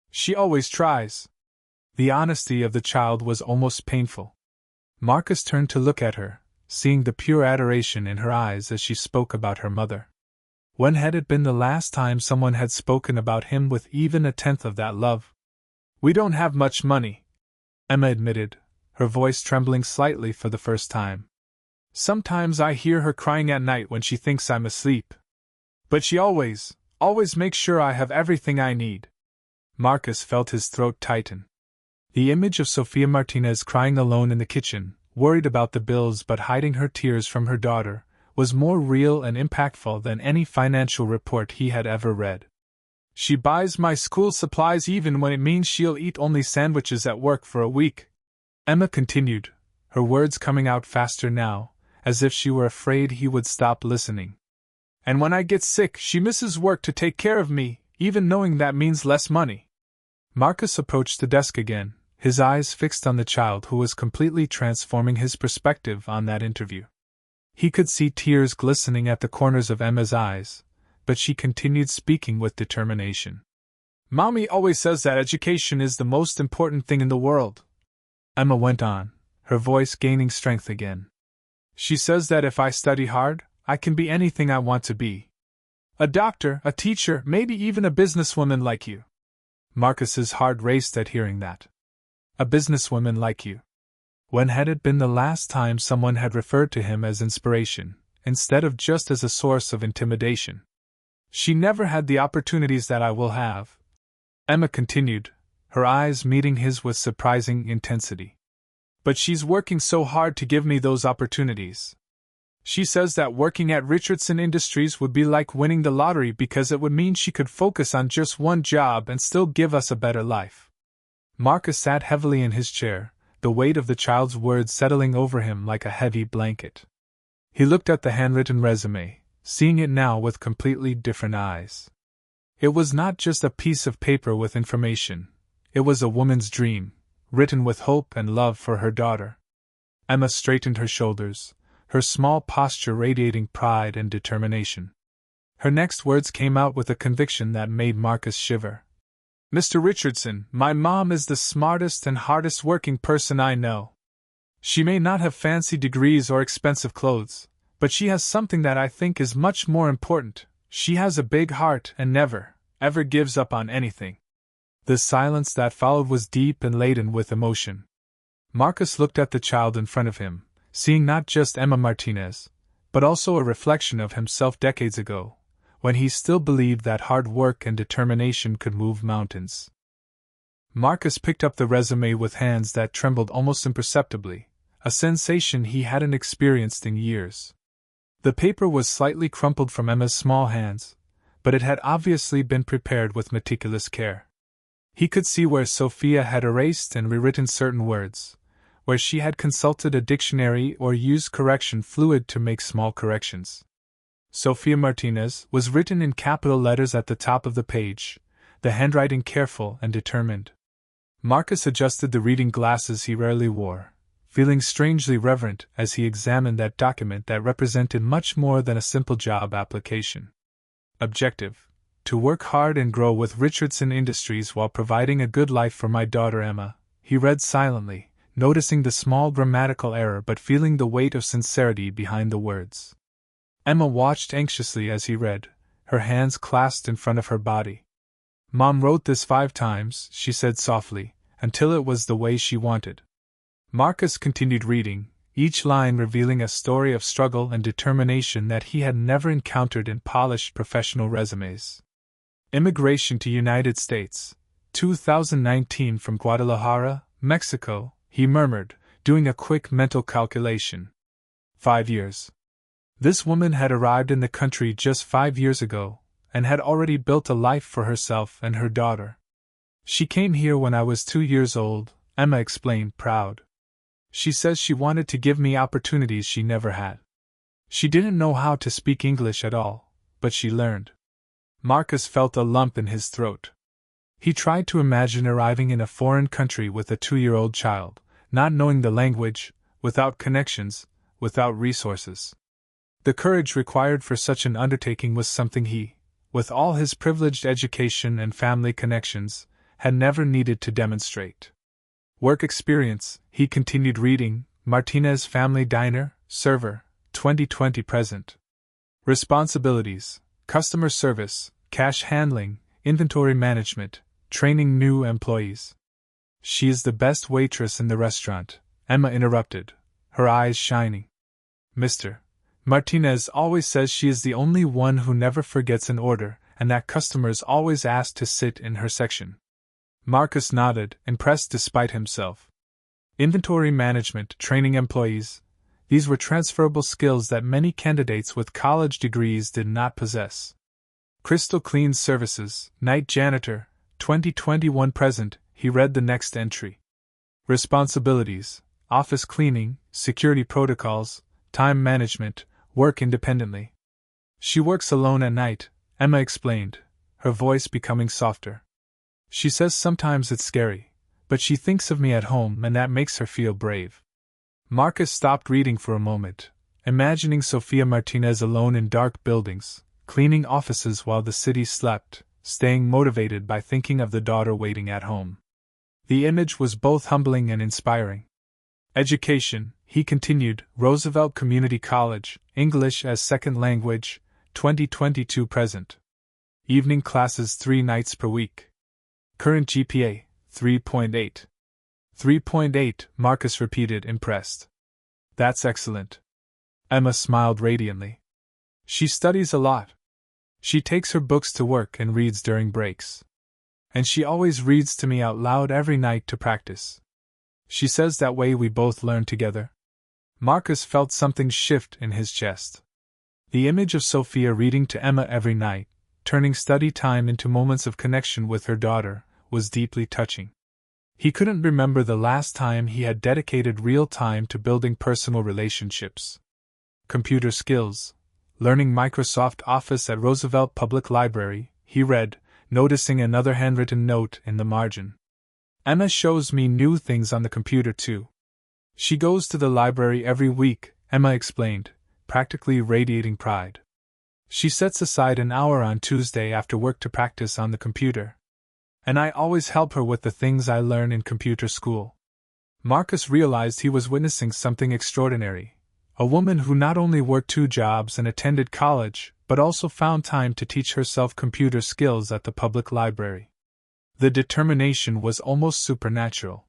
She always tries. The honesty of the child was almost painful. Marcus turned to look at her, seeing the pure adoration in her eyes as she spoke about her mother. When had it been the last time someone had spoken about him with even a tenth of that love? We don't have much money, Emma admitted, her voice trembling slightly for the first time. Sometimes I hear her crying at night when she thinks I'm asleep. But she always makes sure I have everything I need. Marcus felt his throat tighten. The image of Sofia Martinez crying alone in the kitchen, worried about the bills but hiding her tears from her daughter, was more real and impactful than any financial report he had ever read. She buys my school supplies even when it means she'll eat only sandwiches at work for a week, Emma continued, her words coming out faster now, as if she were afraid he would stop listening. And when I get sick, she misses work to take care of me, even knowing that means less money. Marcus approached the desk again, his eyes fixed on the child who was completely transforming his perspective on that interview. He could see tears glistening at the corners of Emma's eyes, but she continued speaking with determination. Mommy always says that education is the most important thing in the world, Emma went on, her voice gaining strength again. She says that if I study hard, I can be anything I want to be. A doctor, a teacher, maybe even a businesswoman like you. Marcus's heart raced at hearing that. A businesswoman like you. When had it been the last time someone had referred to him as inspiration, instead of just as a source of intimidation? She never had the opportunities that I will have, Emma continued, her eyes meeting his with surprising intensity. But she's working so hard to give me those opportunities. She says that working at Richardson Industries would be like winning the lottery because it would mean she could focus on just one job and still give us a better life. Marcus sat heavily in his chair, the weight of the child's words settling over him like a heavy blanket. He looked at the handwritten resume, seeing it now with completely different eyes. It was not just a piece of paper with information, it was a woman's dream, written with hope and love for her daughter. Emma straightened her shoulders, her small posture radiating pride and determination. Her next words came out with a conviction that made Marcus shiver. Mr. Richardson, my mom is the smartest and hardest working person I know. She may not have fancy degrees or expensive clothes, but she has something that I think is much more important. She has a big heart and never, ever gives up on anything. The silence that followed was deep and laden with emotion. Marcus looked at the child in front of him, seeing not just Emma Martinez, but also a reflection of himself decades ago, when he still believed that hard work and determination could move mountains. Marcus picked up the resume with hands that trembled almost imperceptibly, a sensation he hadn't experienced in years. The paper was slightly crumpled from Emma's small hands, but it had obviously been prepared with meticulous care. He could see where Sophia had erased and rewritten certain words, where she had consulted a dictionary or used correction fluid to make small corrections. Sophia Martinez was written in capital letters at the top of the page, the handwriting careful and determined. Marcus adjusted the reading glasses he rarely wore, feeling strangely reverent as he examined that document that represented much more than a simple job application. Objective: to work hard and grow with Richardson Industries while providing a good life for my daughter Emma, he read silently, noticing the small grammatical error but feeling the weight of sincerity behind the words. Emma watched anxiously as he read, her hands clasped in front of her body. "Mom wrote this 5 times, she said softly, until it was the way she wanted. Marcus continued reading, each line revealing a story of struggle and determination that he had never encountered in polished professional resumes. Immigration to United States, 2019 from Guadalajara, Mexico, he murmured, doing a quick mental calculation. 5 years. This woman had arrived in the country just 5 years ago, and had already built a life for herself and her daughter. She came here when I was 2 years old, Emma explained, proud. She says she wanted to give me opportunities she never had. She didn't know how to speak English at all, but she learned. Marcus felt a lump in his throat. He tried to imagine arriving in a foreign country with a 2-year-old child, not knowing the language, without connections, without resources. The courage required for such an undertaking was something he, with all his privileged education and family connections, had never needed to demonstrate. Work experience, he continued reading, Martinez Family Diner, server, 2020 present. Responsibilities, customer service, cash handling, inventory management, training new employees. She is the best waitress in the restaurant, Emma interrupted, her eyes shining. Mr. Martinez always says she is the only one who never forgets an order, and that customers always ask to sit in her section. Marcus nodded, impressed despite himself. Inventory management, training employees, these were transferable skills that many candidates with college degrees did not possess. Crystal Clean Services, night janitor, 2021 present, he read the next entry. Responsibilities, office cleaning, security protocols, time management, work independently. She works alone at night, Emma explained, her voice becoming softer. She says sometimes it's scary, but she thinks of me at home and that makes her feel brave. Marcus stopped reading for a moment, imagining Sophia Martinez alone in dark buildings, cleaning offices while the city slept, staying motivated by thinking of the daughter waiting at home. The image was both humbling and inspiring. Education, he continued, Roosevelt Community College, English as Second Language, 2022 present. Evening classes 3 nights per week. Current GPA, 3.8. 3.8, Marcus repeated, impressed. That's excellent. Emma smiled radiantly. She studies a lot. She takes her books to work and reads during breaks. And she always reads to me out loud every night to practice. She says that way we both learn together. Marcus felt something shift in his chest. The image of Sophia reading to Emma every night, turning study time into moments of connection with her daughter, was deeply touching. He couldn't remember the last time he had dedicated real time to building personal relationships. Computer skills. Learning Microsoft Office at Roosevelt Public Library, he read, noticing another handwritten note in the margin. Emma shows me new things on the computer too. She goes to the library every week, Emma explained, practically radiating pride. She sets aside an hour on Tuesday after work to practice on the computer. And I always help her with the things I learn in computer school. Marcus realized he was witnessing something extraordinary. A woman who not only worked 2 jobs and attended college, but also found time to teach herself computer skills at the public library. The determination was almost supernatural.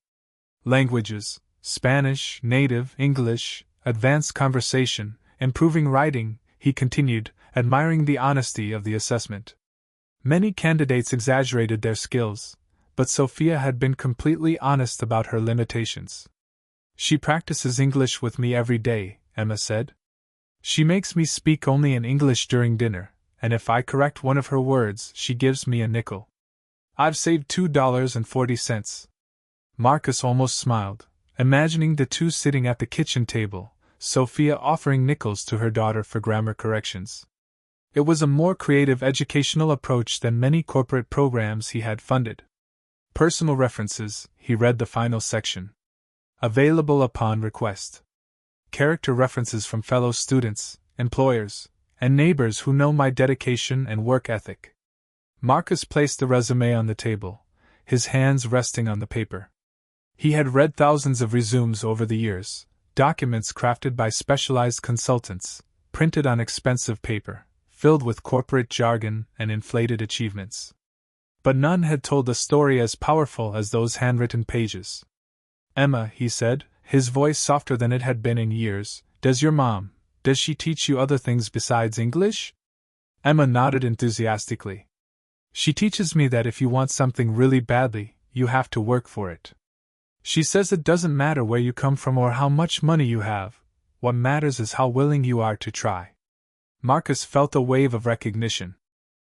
Languages, Spanish, native, English, advanced conversation, improving writing, he continued, admiring the honesty of the assessment. Many candidates exaggerated their skills, but Sophia had been completely honest about her limitations. She practices English with me every day, Emma said. She makes me speak only in English during dinner, and if I correct one of her words, she gives me a nickel. I've saved $2.40. Marcus almost smiled, imagining the two sitting at the kitchen table, Sophia offering nickels to her daughter for grammar corrections. It was a more creative educational approach than many corporate programs he had funded. Personal references, he read the final section. Available upon request. Character references from fellow students, employers, and neighbors who know my dedication and work ethic. Marcus placed the resume on the table, his hands resting on the paper. He had read thousands of resumes over the years, documents crafted by specialized consultants, printed on expensive paper, filled with corporate jargon and inflated achievements. But none had told a story as powerful as those handwritten pages. Emma, he said, his voice softer than it had been in years, does she teach you other things besides English? Emma nodded enthusiastically. She teaches me that if you want something really badly, you have to work for it. She says it doesn't matter where you come from or how much money you have, what matters is how willing you are to try. Marcus felt a wave of recognition.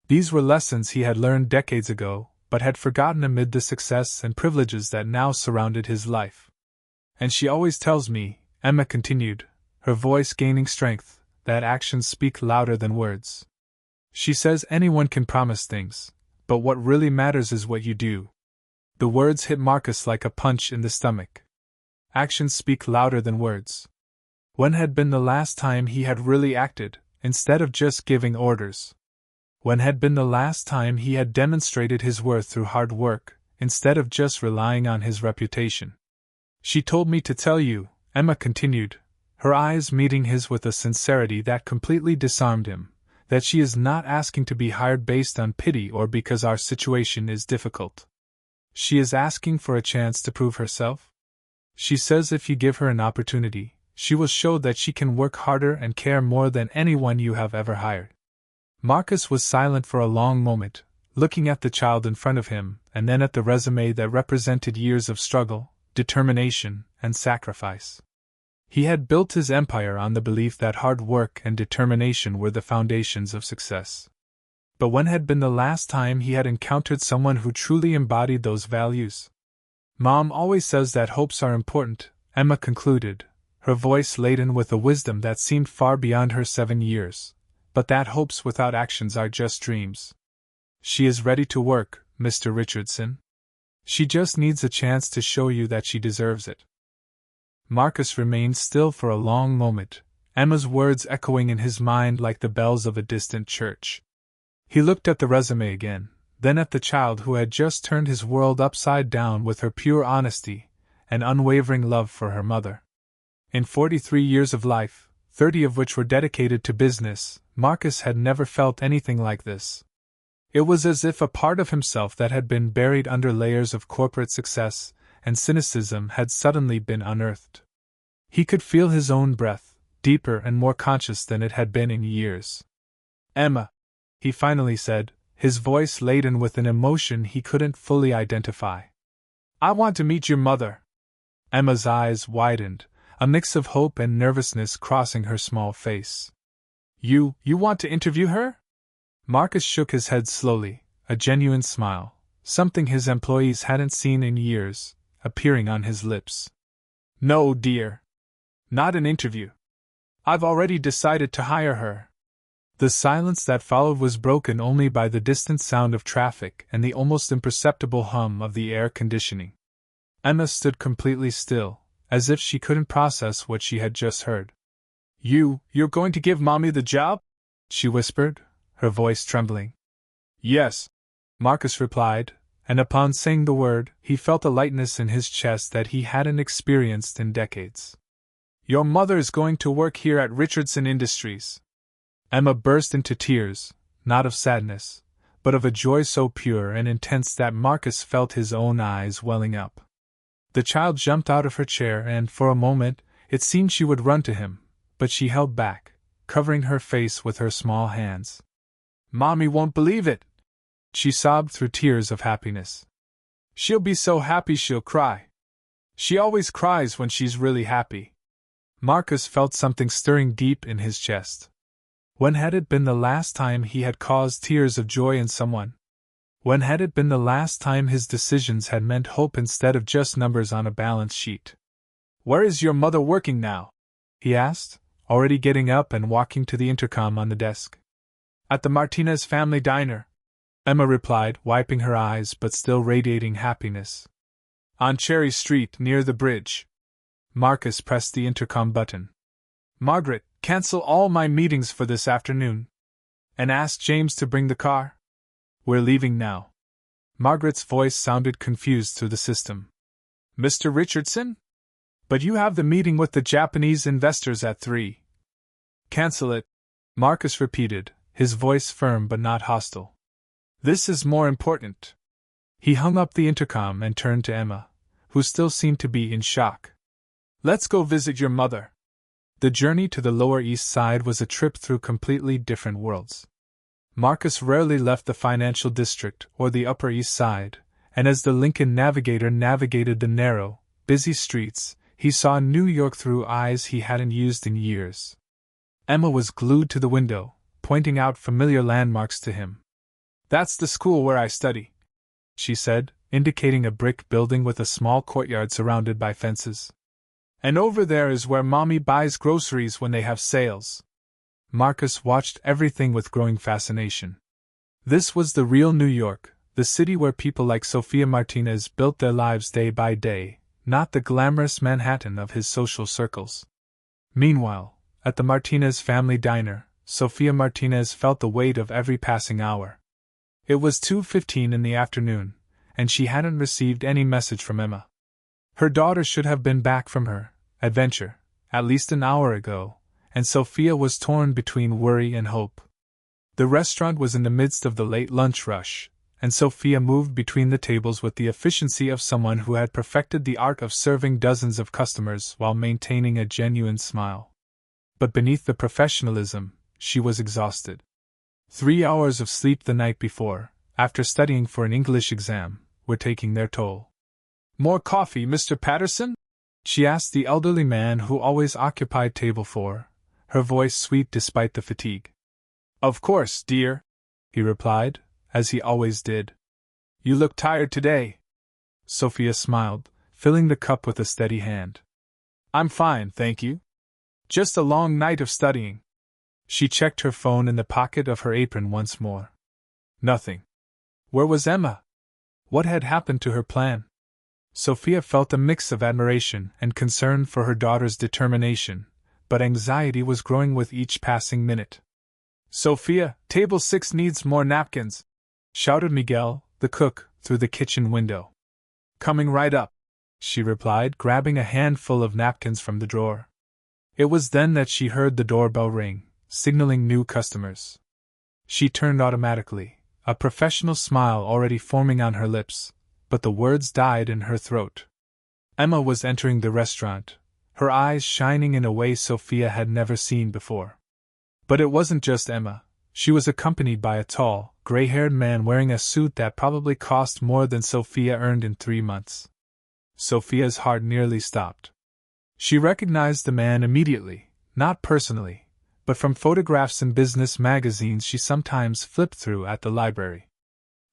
These were lessons he had learned decades ago, but had forgotten amid the success and privileges that now surrounded his life. And she always tells me, Emma continued, her voice gaining strength, that actions speak louder than words. She says anyone can promise things, but what really matters is what you do. The words hit Marcus like a punch in the stomach. Actions speak louder than words. When had been the last time he had really acted, instead of just giving orders? When had been the last time he had demonstrated his worth through hard work, instead of just relying on his reputation? She told me to tell you, Emma continued, her eyes meeting his with a sincerity that completely disarmed him, that she is not asking to be hired based on pity or because our situation is difficult. She is asking for a chance to prove herself. She says if you give her an opportunity, she will show that she can work harder and care more than anyone you have ever hired. Marcus was silent for a long moment, looking at the child in front of him and then at the resume that represented years of struggle, determination, and sacrifice. He had built his empire on the belief that hard work and determination were the foundations of success. But when had been the last time he had encountered someone who truly embodied those values? Mom always says that hopes are important, Emma concluded, her voice laden with a wisdom that seemed far beyond her 7 years, but that hopes without actions are just dreams. She is ready to work, Mr. Richardson. She just needs a chance to show you that she deserves it. Marcus remained still for a long moment, Emma's words echoing in his mind like the bells of a distant church. He looked at the resume again, then at the child who had just turned his world upside down with her pure honesty and unwavering love for her mother. In 43 years of life, 30 of which were dedicated to business, Marcus had never felt anything like this. It was as if a part of himself that had been buried under layers of corporate success and cynicism had suddenly been unearthed. He could feel his own breath, deeper and more conscious than it had been in years. Emma, he finally said, his voice laden with an emotion he couldn't fully identify. I want to meet your mother. Emma's eyes widened, a mix of hope and nervousness crossing her small face. You want to interview her? Marcus shook his head slowly, a genuine smile, something his employees hadn't seen in years, appearing on his lips. No, dear. Not an interview. I've already decided to hire her. The silence that followed was broken only by the distant sound of traffic and the almost imperceptible hum of the air conditioning. Emma stood completely still, as if she couldn't process what she had just heard. You're going to give Mommy the job? She whispered, her voice trembling. Yes, Marcus replied, and upon saying the word, he felt a lightness in his chest that he hadn't experienced in decades. Your mother is going to work here at Richardson Industries. Emma burst into tears, not of sadness, but of a joy so pure and intense that Marcus felt his own eyes welling up. The child jumped out of her chair and, for a moment, it seemed she would run to him, but she held back, covering her face with her small hands. Mommy won't believe it! She sobbed through tears of happiness. She'll be so happy she'll cry. She always cries when she's really happy. Marcus felt something stirring deep in his chest. When had it been the last time he had caused tears of joy in someone? When had it been the last time his decisions had meant hope instead of just numbers on a balance sheet? Where is your mother working now? He asked, already getting up and walking to the intercom on the desk. At the Martinez family diner, Emma replied, wiping her eyes but still radiating happiness. On Cherry Street, near the bridge. Marcus pressed the intercom button. Margaret, cancel all my meetings for this afternoon. And ask James to bring the car. We're leaving now. Margaret's voice sounded confused through the system. Mr. Richardson? But you have the meeting with the Japanese investors at 3. Cancel it, Marcus repeated, his voice firm but not hostile. This is more important. He hung up the intercom and turned to Emma, who still seemed to be in shock. Let's go visit your mother. The journey to the Lower East Side was a trip through completely different worlds. Marcus rarely left the financial district or the Upper East Side, and as the Lincoln Navigator navigated the narrow, busy streets, he saw New York through eyes he hadn't used in years. Emma was glued to the window, pointing out familiar landmarks to him. That's the school where I study, she said, indicating a brick building with a small courtyard surrounded by fences. And over there is where Mommy buys groceries when they have sales. Marcus watched everything with growing fascination. This was the real New York, the city where people like Sophia Martinez built their lives day by day, not the glamorous Manhattan of his social circles. Meanwhile, at the Martinez family diner, Sophia Martinez felt the weight of every passing hour. It was 2:15 in the afternoon, and she hadn't received any message from Emma. Her daughter should have been back from her adventure at least an hour ago, and Sophia was torn between worry and hope. The restaurant was in the midst of the late lunch rush, and Sophia moved between the tables with the efficiency of someone who had perfected the art of serving dozens of customers while maintaining a genuine smile. But beneath the professionalism, she was exhausted. 3 hours of sleep the night before, after studying for an English exam, were taking their toll. More coffee, Mr. Patterson? She asked the elderly man who always occupied table 4, her voice sweet despite the fatigue. Of course, dear, he replied, as he always did. You look tired today. Sophia smiled, filling the cup with a steady hand. I'm fine, thank you. Just a long night of studying. She checked her phone in the pocket of her apron once more. Nothing. Where was Emma? What had happened to her plan? Sophia felt a mix of admiration and concern for her daughter's determination, but anxiety was growing with each passing minute. Sophia, table 6 needs more napkins, shouted Miguel, the cook, through the kitchen window. Coming right up, she replied, grabbing a handful of napkins from the drawer. It was then that she heard the doorbell ring, signaling new customers. She turned automatically, a professional smile already forming on her lips, but the words died in her throat. Emma was entering the restaurant, her eyes shining in a way Sophia had never seen before. But it wasn't just Emma. She was accompanied by a tall, gray-haired man wearing a suit that probably cost more than Sophia earned in 3 months. Sophia's heart nearly stopped. She recognized the man immediately, not personally, but from photographs in business magazines she sometimes flipped through at the library.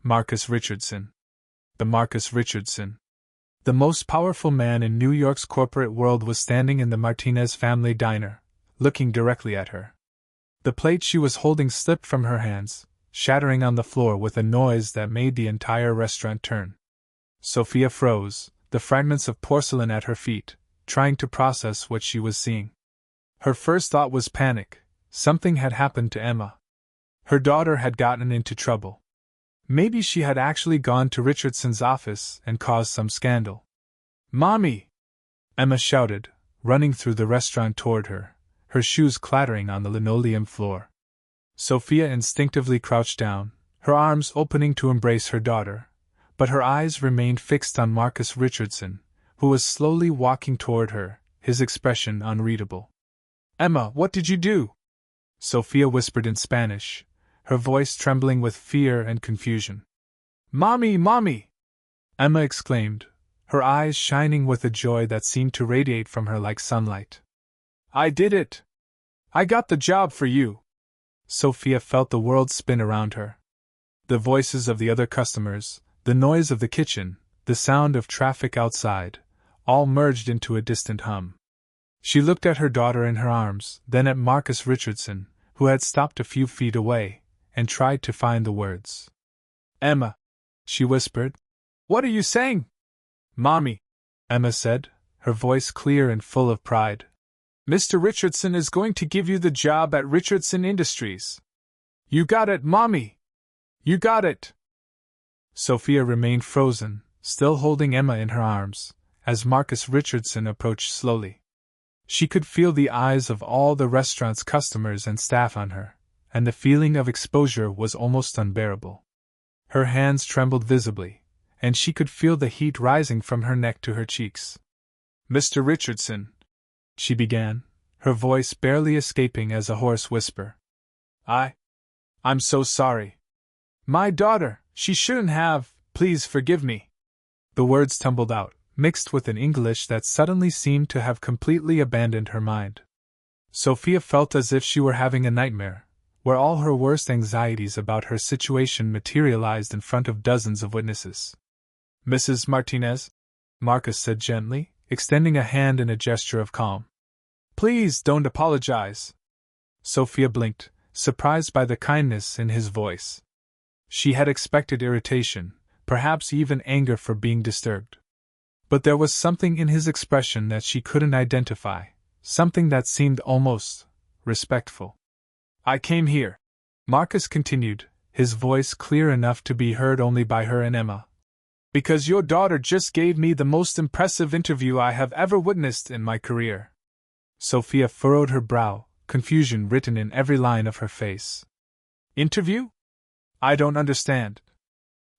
Marcus Richardson. The Marcus Richardson. The most powerful man in New York's corporate world was standing in the Martinez family diner, looking directly at her. The plate she was holding slipped from her hands, shattering on the floor with a noise that made the entire restaurant turn. Sophia froze, the fragments of porcelain at her feet, trying to process what she was seeing. Her first thought was panic. Something had happened to Emma. Her daughter had gotten into trouble. Maybe she had actually gone to Richardson's office and caused some scandal. Mommy! Emma shouted, running through the restaurant toward her, her shoes clattering on the linoleum floor. Sophia instinctively crouched down, her arms opening to embrace her daughter, but her eyes remained fixed on Marcus Richardson, who was slowly walking toward her, his expression unreadable. Emma, what did you do? Sophia whispered in Spanish, her voice trembling with fear and confusion. Mommy, Mommy! Emma exclaimed, her eyes shining with a joy that seemed to radiate from her like sunlight. I did it! I got the job for you! Sophia felt the world spin around her. The voices of the other customers, the noise of the kitchen, the sound of traffic outside, all merged into a distant hum. She looked at her daughter in her arms, then at Marcus Richardson, who had stopped a few feet away, and tried to find the words. "Emma," she whispered. "What are you saying?" "Mommy," Emma said, her voice clear and full of pride. "Mr. Richardson is going to give you the job at Richardson Industries. You got it, Mommy! You got it!" Sophia remained frozen, still holding Emma in her arms, as Marcus Richardson approached slowly. She could feel the eyes of all the restaurant's customers and staff on her, and the feeling of exposure was almost unbearable. Her hands trembled visibly, and she could feel the heat rising from her neck to her cheeks. "Mr. Richardson," she began, her voice barely escaping as a hoarse whisper. I'm so sorry. My daughter, she shouldn't have, please forgive me." The words tumbled out, mixed with an English that suddenly seemed to have completely abandoned her mind. Sophia felt as if she were having a nightmare, where all her worst anxieties about her situation materialized in front of dozens of witnesses. "Mrs. Martinez," Marcus said gently, extending a hand in a gesture of calm. "Please don't apologize." Sophia blinked, surprised by the kindness in his voice. She had expected irritation, perhaps even anger for being disturbed. But there was something in his expression that she couldn't identify, something that seemed almost respectful. "I came here," Marcus continued, his voice clear enough to be heard only by her and Emma, "because your daughter just gave me the most impressive interview I have ever witnessed in my career." Sophia furrowed her brow, confusion written in every line of her face. "Interview? I don't understand."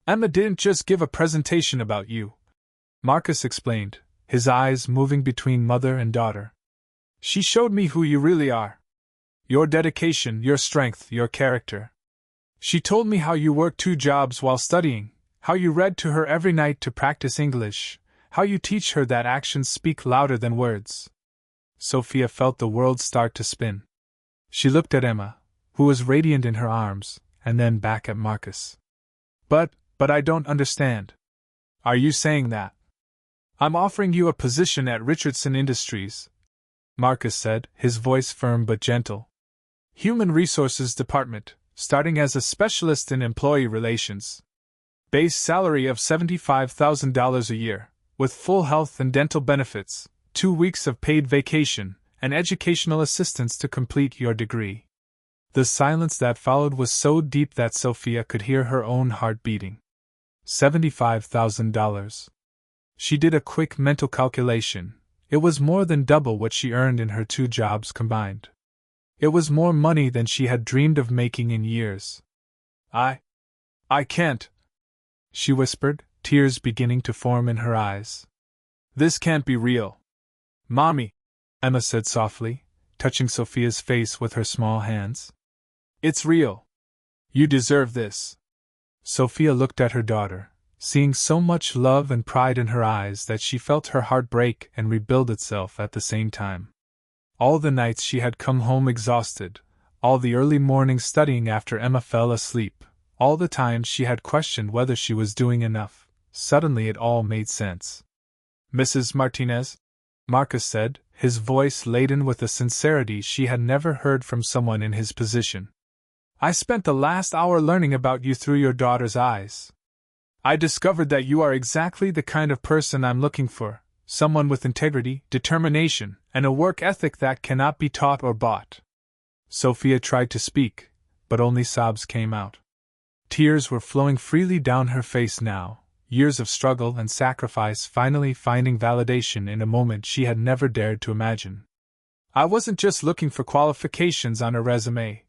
"Emma didn't just give a presentation about you," Marcus explained, his eyes moving between mother and daughter. "She showed me who you really are. Your dedication, your strength, your character. She told me how you worked 2 jobs while studying, how you read to her every night to practice English, how you teach her that actions speak louder than words." Sophia felt the world start to spin. She looked at Emma, who was radiant in her arms, and then back at Marcus. But I don't understand. Are you saying that?" "I'm offering you a position at Richardson Industries," Marcus said, his voice firm but gentle. "Human Resources Department, starting as a specialist in employee relations. Base salary of $75,000 a year, with full health and dental benefits, 2 weeks of paid vacation, and educational assistance to complete your degree." The silence that followed was so deep that Sophia could hear her own heart beating. $75,000. She did a quick mental calculation. It was more than double what she earned in her 2 jobs combined. It was more money than she had dreamed of making in years. I can't," she whispered, tears beginning to form in her eyes. "This can't be real." "Mommy," Emma said softly, touching Sophia's face with her small hands. "It's real. You deserve this." Sophia looked at her daughter, seeing so much love and pride in her eyes that she felt her heart break and rebuild itself at the same time. All the nights she had come home exhausted, all the early mornings studying after Emma fell asleep, all the times she had questioned whether she was doing enough, suddenly it all made sense. "Mrs. Martinez," Marcus said, his voice laden with a sincerity she had never heard from someone in his position. "I spent the last hour learning about you through your daughter's eyes. I discovered that you are exactly the kind of person I'm looking for, someone with integrity, determination, and a work ethic that cannot be taught or bought." Sophia tried to speak, but only sobs came out. Tears were flowing freely down her face now, years of struggle and sacrifice finally finding validation in a moment she had never dared to imagine. "I wasn't just looking for qualifications on a resume,"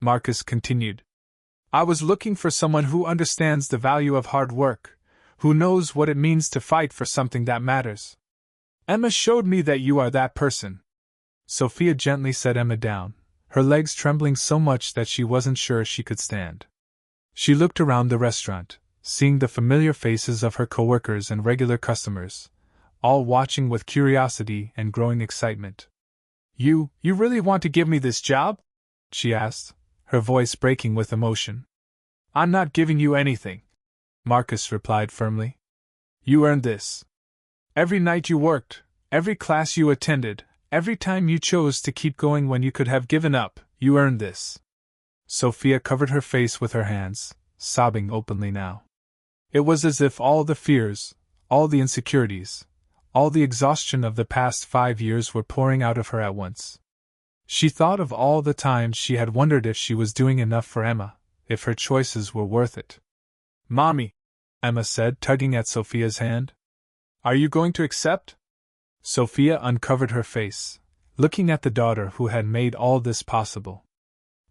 Marcus continued. "I was looking for someone who understands the value of hard work, who knows what it means to fight for something that matters. Emma showed me that you are that person." Sophia gently set Emma down, her legs trembling so much that she wasn't sure she could stand. She looked around the restaurant, seeing the familiar faces of her coworkers and regular customers, all watching with curiosity and growing excitement. You really want to give me this job?" she asked, her voice breaking with emotion. "I'm not giving you anything," Marcus replied firmly. "You earned this. Every night you worked, every class you attended, every time you chose to keep going when you could have given up, you earned this. Sophia covered her face with her hands, sobbing openly now. It was as if all the fears, all the insecurities, all the exhaustion of the past 5 years were pouring out of her at once. She thought of all the times she had wondered if she was doing enough for Emma, if her choices were worth it. "Mommy," Emma said, tugging at Sophia's hand. "Are you going to accept?" Sophia uncovered her face, looking at the daughter who had made all this possible.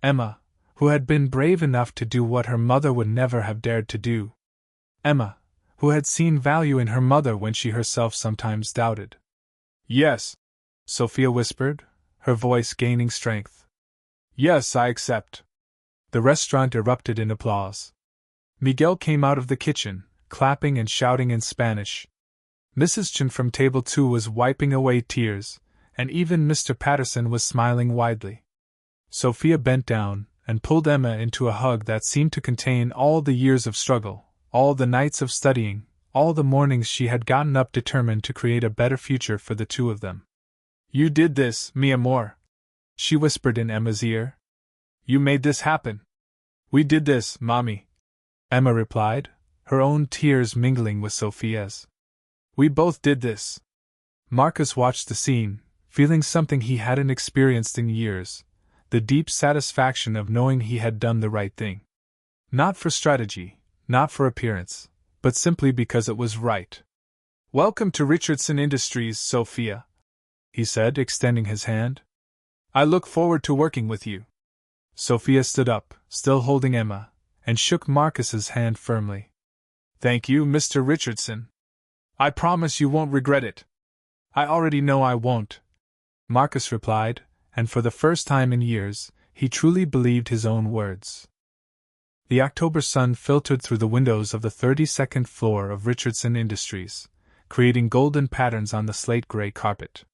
Emma, who had been brave enough to do what her mother would never have dared to do. Emma, who had seen value in her mother when she herself sometimes doubted. "Yes," Sophia whispered, her voice gaining strength. "Yes, I accept." The restaurant erupted in applause. Miguel came out of the kitchen, clapping and shouting in Spanish. Mrs. Chen from table 2 was wiping away tears, and even Mr. Patterson was smiling widely. Sophia bent down and pulled Emma into a hug that seemed to contain all the years of struggle, all the nights of studying, all the mornings she had gotten up determined to create a better future for the two of them. "You did this, mi amor," she whispered in Emma's ear. "You made this happen." "We did this, Mommy," Emma replied, her own tears mingling with Sophia's. "We both did this." Marcus watched the scene, feeling something he hadn't experienced in years, the deep satisfaction of knowing he had done the right thing. Not for strategy, not for appearance, but simply because it was right. "Welcome to Richardson Industries, Sophia," he said, extending his hand. "I look forward to working with you." Sophia stood up, still holding Emma, and shook Marcus's hand firmly. "Thank you, Mr. Richardson. I promise you won't regret it." "I already know I won't," Marcus replied, and for the first time in years, he truly believed his own words. The October sun filtered through the windows of the 32nd floor of Richardson Industries, creating golden patterns on the slate-gray carpet.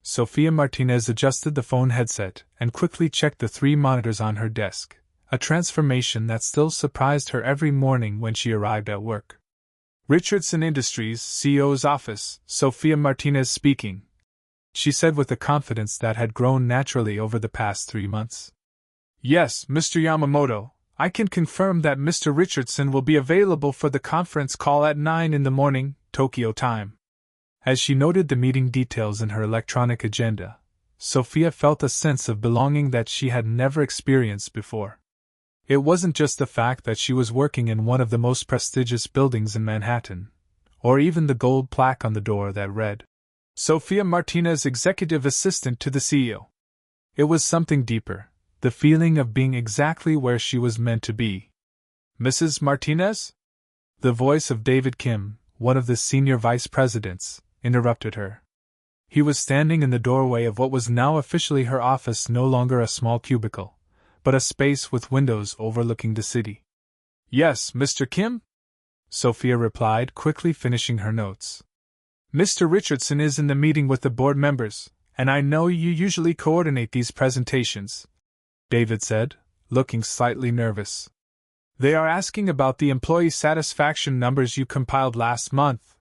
Sophia Martinez adjusted the phone headset and quickly checked the 3 monitors on her desk, a transformation that still surprised her every morning when she arrived at work. "Richardson Industries, CEO's office, Sophia Martinez speaking," she said with a confidence that had grown naturally over the past 3 months. "Yes, Mr. Yamamoto, I can confirm that Mr. Richardson will be available for the conference call at 9 in the morning, Tokyo time." As she noted the meeting details in her electronic agenda, Sophia felt a sense of belonging that she had never experienced before. It wasn't just the fact that she was working in one of the most prestigious buildings in Manhattan, or even the gold plaque on the door that read, "Sophia Martinez, Executive Assistant to the CEO." It was something deeper, the feeling of being exactly where she was meant to be. "Mrs. Martinez?" The voice of David Kim, one of the senior vice presidents, interrupted her. He was standing in the doorway of what was now officially her office, no longer a small cubicle, but a space with windows overlooking the city. "Yes, Mr. Kim?" Sophia replied, quickly finishing her notes. "Mr. Richardson is in the meeting with the board members, and I know you usually coordinate these presentations," David said, looking slightly nervous. "They are asking about the employee satisfaction numbers you compiled last month."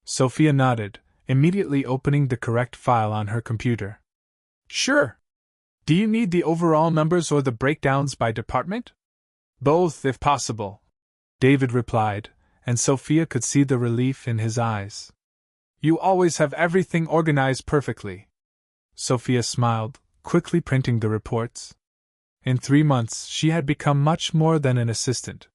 Sophia nodded, immediately opening the correct file on her computer. "Sure. Do you need the overall numbers or the breakdowns by department?" "Both, if possible," David replied, and Sophia could see the relief in his eyes. "You always have everything organized perfectly." Sophia smiled, quickly printing the reports. In 3 months, she had become much more than an assistant.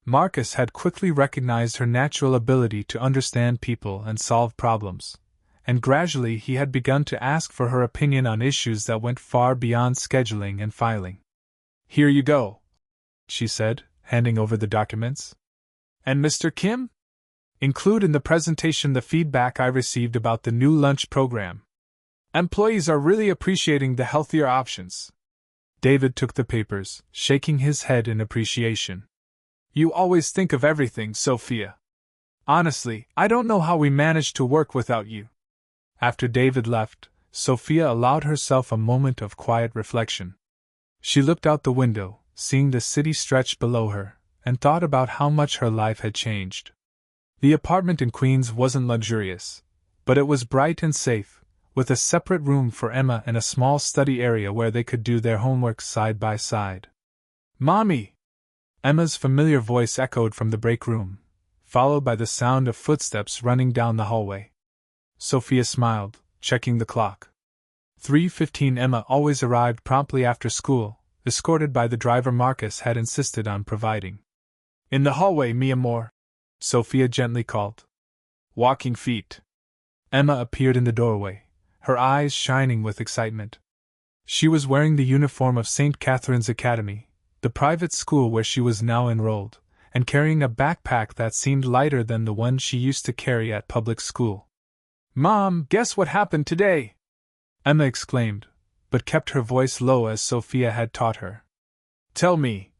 Marcus had quickly recognized her natural ability to understand people and solve problems, and gradually he had begun to ask for her opinion on issues that went far beyond scheduling and filing. "Here you go," she said, handing over the documents. "And Mr. Kim? Include in the presentation the feedback I received about the new lunch program. Employees are really appreciating the healthier options." David took the papers, shaking his head in appreciation. "You always think of everything, Sophia. Honestly, I don't know how we managed to work without you." After David left, Sophia allowed herself a moment of quiet reflection. She looked out the window, seeing the city stretch below her, and thought about how much her life had changed. The apartment in Queens wasn't luxurious, but it was bright and safe, with a separate room for Emma and a small study area where they could do their homework side by side. Mommy! Emma's familiar voice echoed from the break room, followed by the sound of footsteps running down the hallway. Sophia smiled, checking the clock. 3:15. Emma always arrived promptly after school, escorted by the driver Marcus had insisted on providing. In the hallway, mi amor, Sophia gently called. Walking feet. Emma appeared in the doorway, her eyes shining with excitement. She was wearing the uniform of St. Catherine's Academy, the private school where she was now enrolled, and carrying a backpack that seemed lighter than the one she used to carry at public school. Mom, guess what happened today? Emma exclaimed, but kept her voice low as Sophia had taught her. Tell me,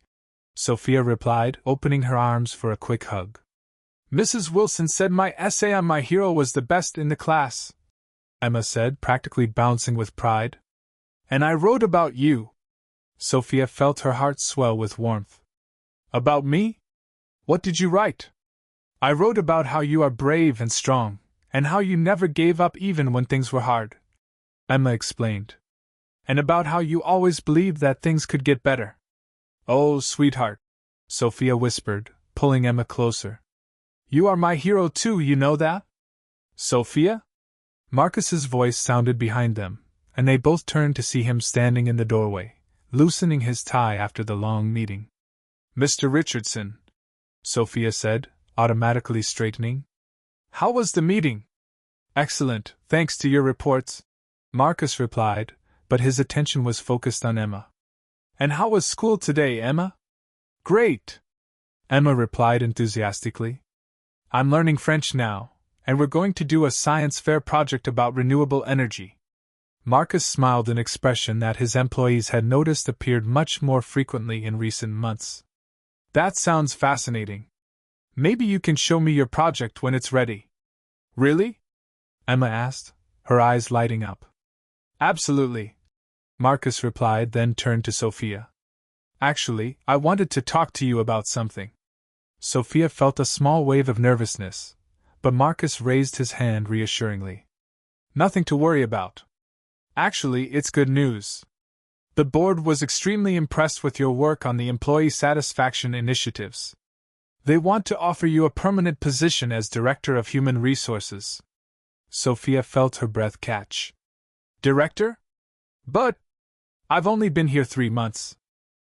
Sophia replied, opening her arms for a quick hug. Mrs. Wilson said my essay on my hero was the best in the class, Emma said, practically bouncing with pride. And I wrote about you. Sophia felt her heart swell with warmth. About me? What did you write? I wrote about how you are brave and strong, and how you never gave up even when things were hard, Emma explained. And about how you always believed that things could get better. Oh, sweetheart, Sophia whispered, pulling Emma closer. You are my hero too, you know that? Sophia? Marcus's voice sounded behind them, and they both turned to see him standing in the doorway, loosening his tie after the long meeting. Mr. Richardson, Sophia said, automatically straightening. How was the meeting? Excellent, thanks to your reports, Marcus replied, but his attention was focused on Emma. And how was school today, Emma? Great, Emma replied enthusiastically. I'm learning French now, and we're going to do a science fair project about renewable energy. Marcus smiled, an expression that his employees had noticed appeared much more frequently in recent months. That sounds fascinating. Maybe you can show me your project when it's ready. Really? Emma asked, her eyes lighting up. Absolutely, Marcus replied, then turned to Sophia. Actually, I wanted to talk to you about something. Sophia felt a small wave of nervousness, but Marcus raised his hand reassuringly. Nothing to worry about. Actually, it's good news. The board was extremely impressed with your work on the employee satisfaction initiatives. They want to offer you a permanent position as Director of Human Resources. Sophia felt her breath catch. Director? But I've only been here 3 months.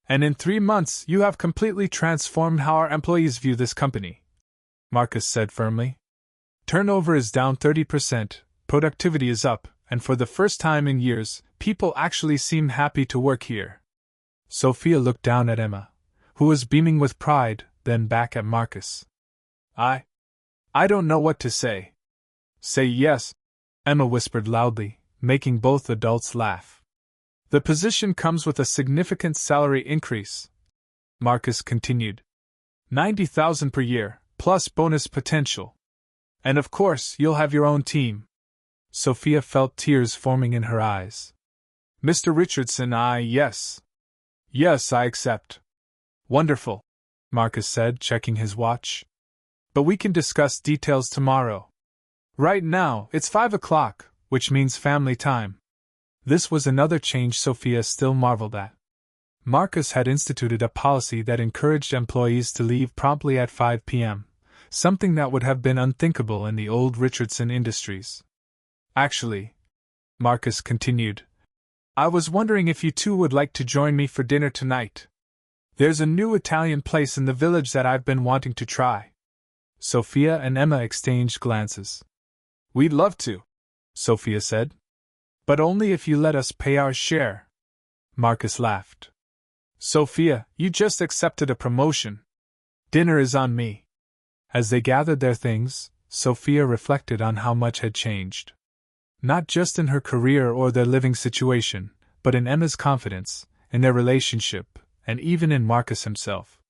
And in 3 months you have completely transformed how our employees view this company, Marcus said firmly. Turnover is down 30%, productivity is up, and for the first time in years, people actually seem happy to work here. Sophia looked down at Emma, who was beaming with pride, then back at Marcus. I don't know what to say. Say yes, Emma whispered loudly, making both adults laugh. The position comes with a significant salary increase, Marcus continued. 90,000 per year, plus bonus potential. And of course, you'll have your own team. Sophia felt tears forming in her eyes. Mr. Richardson, yes. Yes, I accept. Wonderful, Marcus said, checking his watch. But we can discuss details tomorrow. Right now, it's 5 o'clock, which means family time. This was another change Sophia still marveled at. Marcus had instituted a policy that encouraged employees to leave promptly at 5 p.m., something that would have been unthinkable in the old Richardson Industries. Actually, Marcus continued, I was wondering if you two would like to join me for dinner tonight. There's a new Italian place in the village that I've been wanting to try. Sophia and Emma exchanged glances. We'd love to, Sophia said. But only if you let us pay our share. Marcus laughed. Sophia, you just accepted a promotion. Dinner is on me. As they gathered their things, Sophia reflected on how much had changed. Not just in her career or their living situation, but in Emma's confidence, in their relationship, and even in Marcus himself.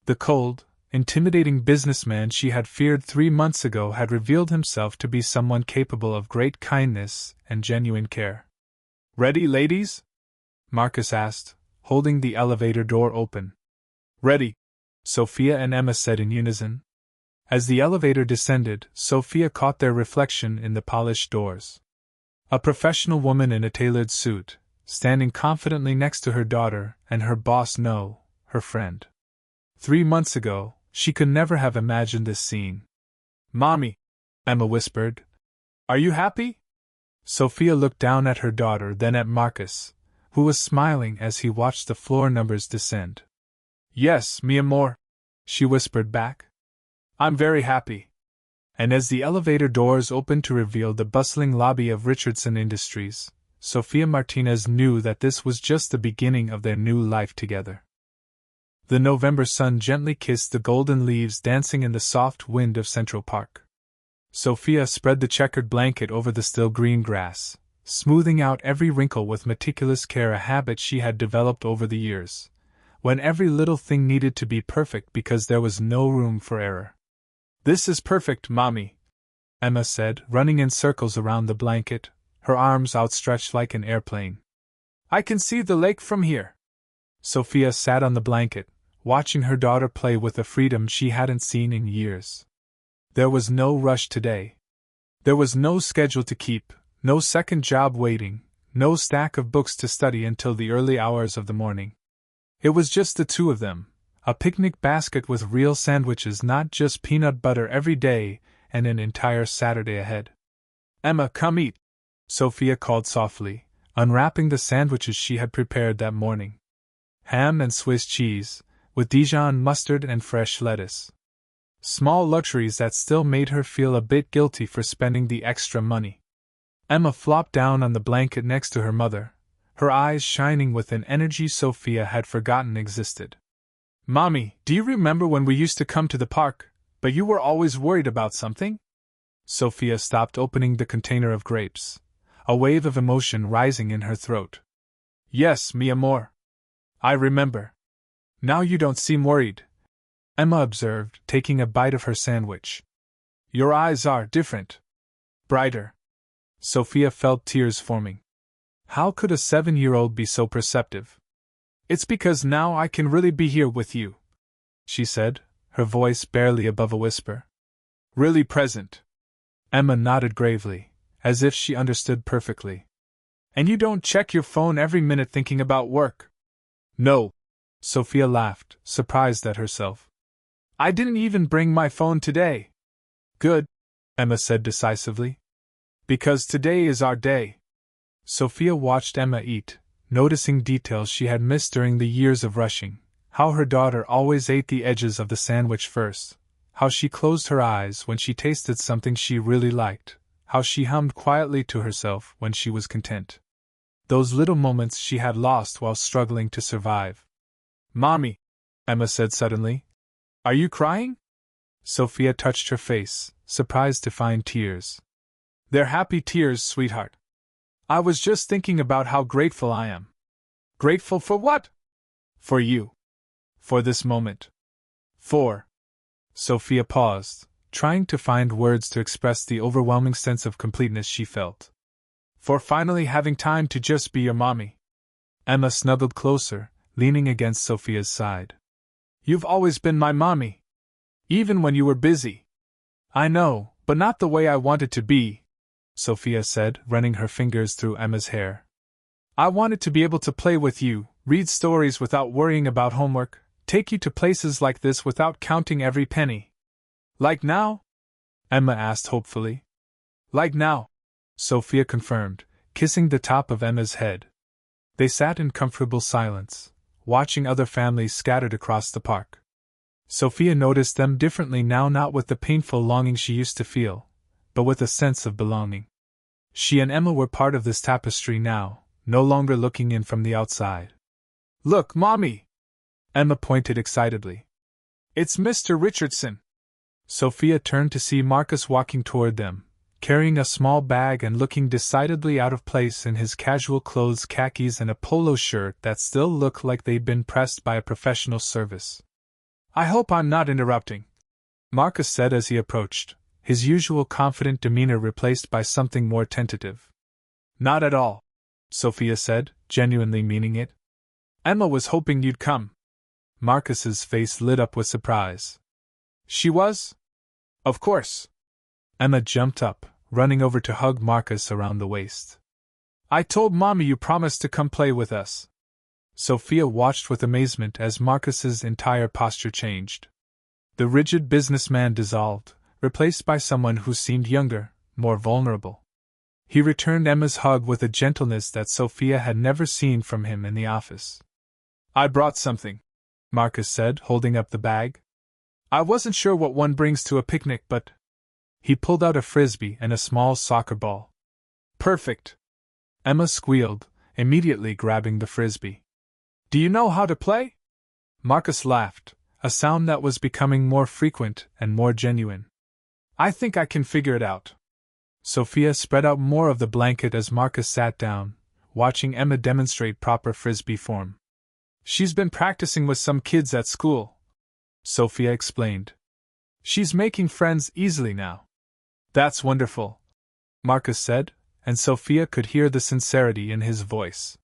The cold, intimidating businessman she had feared 3 months ago had revealed himself to be someone capable of great kindness and genuine care. Ready, ladies? Marcus asked, holding the elevator door open. Ready, Sophia and Emma said in unison. As the elevator descended, Sophia caught their reflection in the polished doors. A professional woman in a tailored suit, standing confidently next to her daughter and her boss, her friend. 3 months ago, she could never have imagined this scene. "Mommy," Emma whispered, "are you happy?" Sophia looked down at her daughter, then at Marcus, who was smiling as he watched the floor numbers descend. "Yes, mi amor," she whispered back. "I'm very happy." And as the elevator doors opened to reveal the bustling lobby of Richardson Industries, Sophia Martinez knew that this was just the beginning of their new life together. The November sun gently kissed the golden leaves dancing in the soft wind of Central Park. Sophia spread the checkered blanket over the still green grass, smoothing out every wrinkle with meticulous care, a habit she had developed over the years, when every little thing needed to be perfect because there was no room for error. "This is perfect, Mommy," Emma said, running in circles around the blanket, her arms outstretched like an airplane. "I can see the lake from here." Sophia sat on the blanket, watching her daughter play with a freedom she hadn't seen in years. There was no rush today. There was no schedule to keep, no second job waiting, no stack of books to study until the early hours of the morning. It was just the two of them, a picnic basket with real sandwiches, not just peanut butter every day, and an entire Saturday ahead. "Emma, come eat," Sophia called softly, unwrapping the sandwiches she had prepared that morning. Ham and Swiss cheese, with Dijon mustard and fresh lettuce. Small luxuries that still made her feel a bit guilty for spending the extra money. Emma flopped down on the blanket next to her mother, her eyes shining with an energy Sophia had forgotten existed. "Mommy, do you remember when we used to come to the park, but you were always worried about something?" Sophia stopped opening the container of grapes, a wave of emotion rising in her throat. "Yes, mi amor. I remember. Now you don't seem worried," Emma observed, taking a bite of her sandwich. "Your eyes are different. Brighter." Sophia felt tears forming. How could a 7-year-old be so perceptive? "It's because now I can really be here with you," she said, her voice barely above a whisper. "Really present." Emma nodded gravely, as if she understood perfectly. "And you don't check your phone every minute thinking about work?" "No." Sophia laughed, surprised at herself. "I didn't even bring my phone today." "Good," Emma said decisively. "Because today is our day." Sophia watched Emma eat, noticing details she had missed during the years of rushing, how her daughter always ate the edges of the sandwich first, how she closed her eyes when she tasted something she really liked, how she hummed quietly to herself when she was content. Those little moments she had lost while struggling to survive. "Mommy," Emma said suddenly, "are you crying?" Sophia touched her face, surprised to find tears. "They're happy tears, sweetheart. I was just thinking about how grateful I am." "Grateful for what?" "For you. For this moment. For..." Sophia paused, trying to find words to express the overwhelming sense of completeness she felt. "For finally having time to just be your mommy." Emma snuggled closer, leaning against Sophia's side. "You've always been my mommy. Even when you were busy." "I know, but not the way I wanted to be," Sophia said, running her fingers through Emma's hair. "I wanted to be able to play with you, read stories without worrying about homework, take you to places like this without counting every penny." "Like now?" Emma asked hopefully. "Like now," Sophia confirmed, kissing the top of Emma's head. They sat in comfortable silence, watching other families scattered across the park. Sophia noticed them differently now, not with the painful longing she used to feel, but with a sense of belonging. She and Emma were part of this tapestry now, no longer looking in from the outside. "Look, Mommy!" Emma pointed excitedly. "It's Mr. Richardson." Sophia turned to see Marcus walking toward them, carrying a small bag and looking decidedly out of place in his casual clothes, khakis, and a polo shirt that still looked like they'd been pressed by a professional service. "I hope I'm not interrupting," Marcus said as he approached, his usual confident demeanor replaced by something more tentative. "Not at all," Sophia said, genuinely meaning it. "Emma was hoping you'd come." Marcus's face lit up with surprise. "She was? Of course." Emma jumped up, running over to hug Marcus around the waist. "I told Mommy you promised to come play with us." Sophia watched with amazement as Marcus's entire posture changed. The rigid businessman dissolved, replaced by someone who seemed younger, more vulnerable. He returned Emma's hug with a gentleness that Sophia had never seen from him in the office. "I brought something," Marcus said, holding up the bag. "I wasn't sure what one brings to a picnic, but—" He pulled out a frisbee and a small soccer ball. "Perfect!" Emma squealed, immediately grabbing the frisbee. "Do you know how to play?" Marcus laughed, a sound that was becoming more frequent and more genuine. "I think I can figure it out." Sophia spread out more of the blanket as Marcus sat down, watching Emma demonstrate proper frisbee form. "She's been practicing with some kids at school," Sophia explained. "She's making friends easily now." "That's wonderful," Marcus said, and Sophia could hear the sincerity in his voice.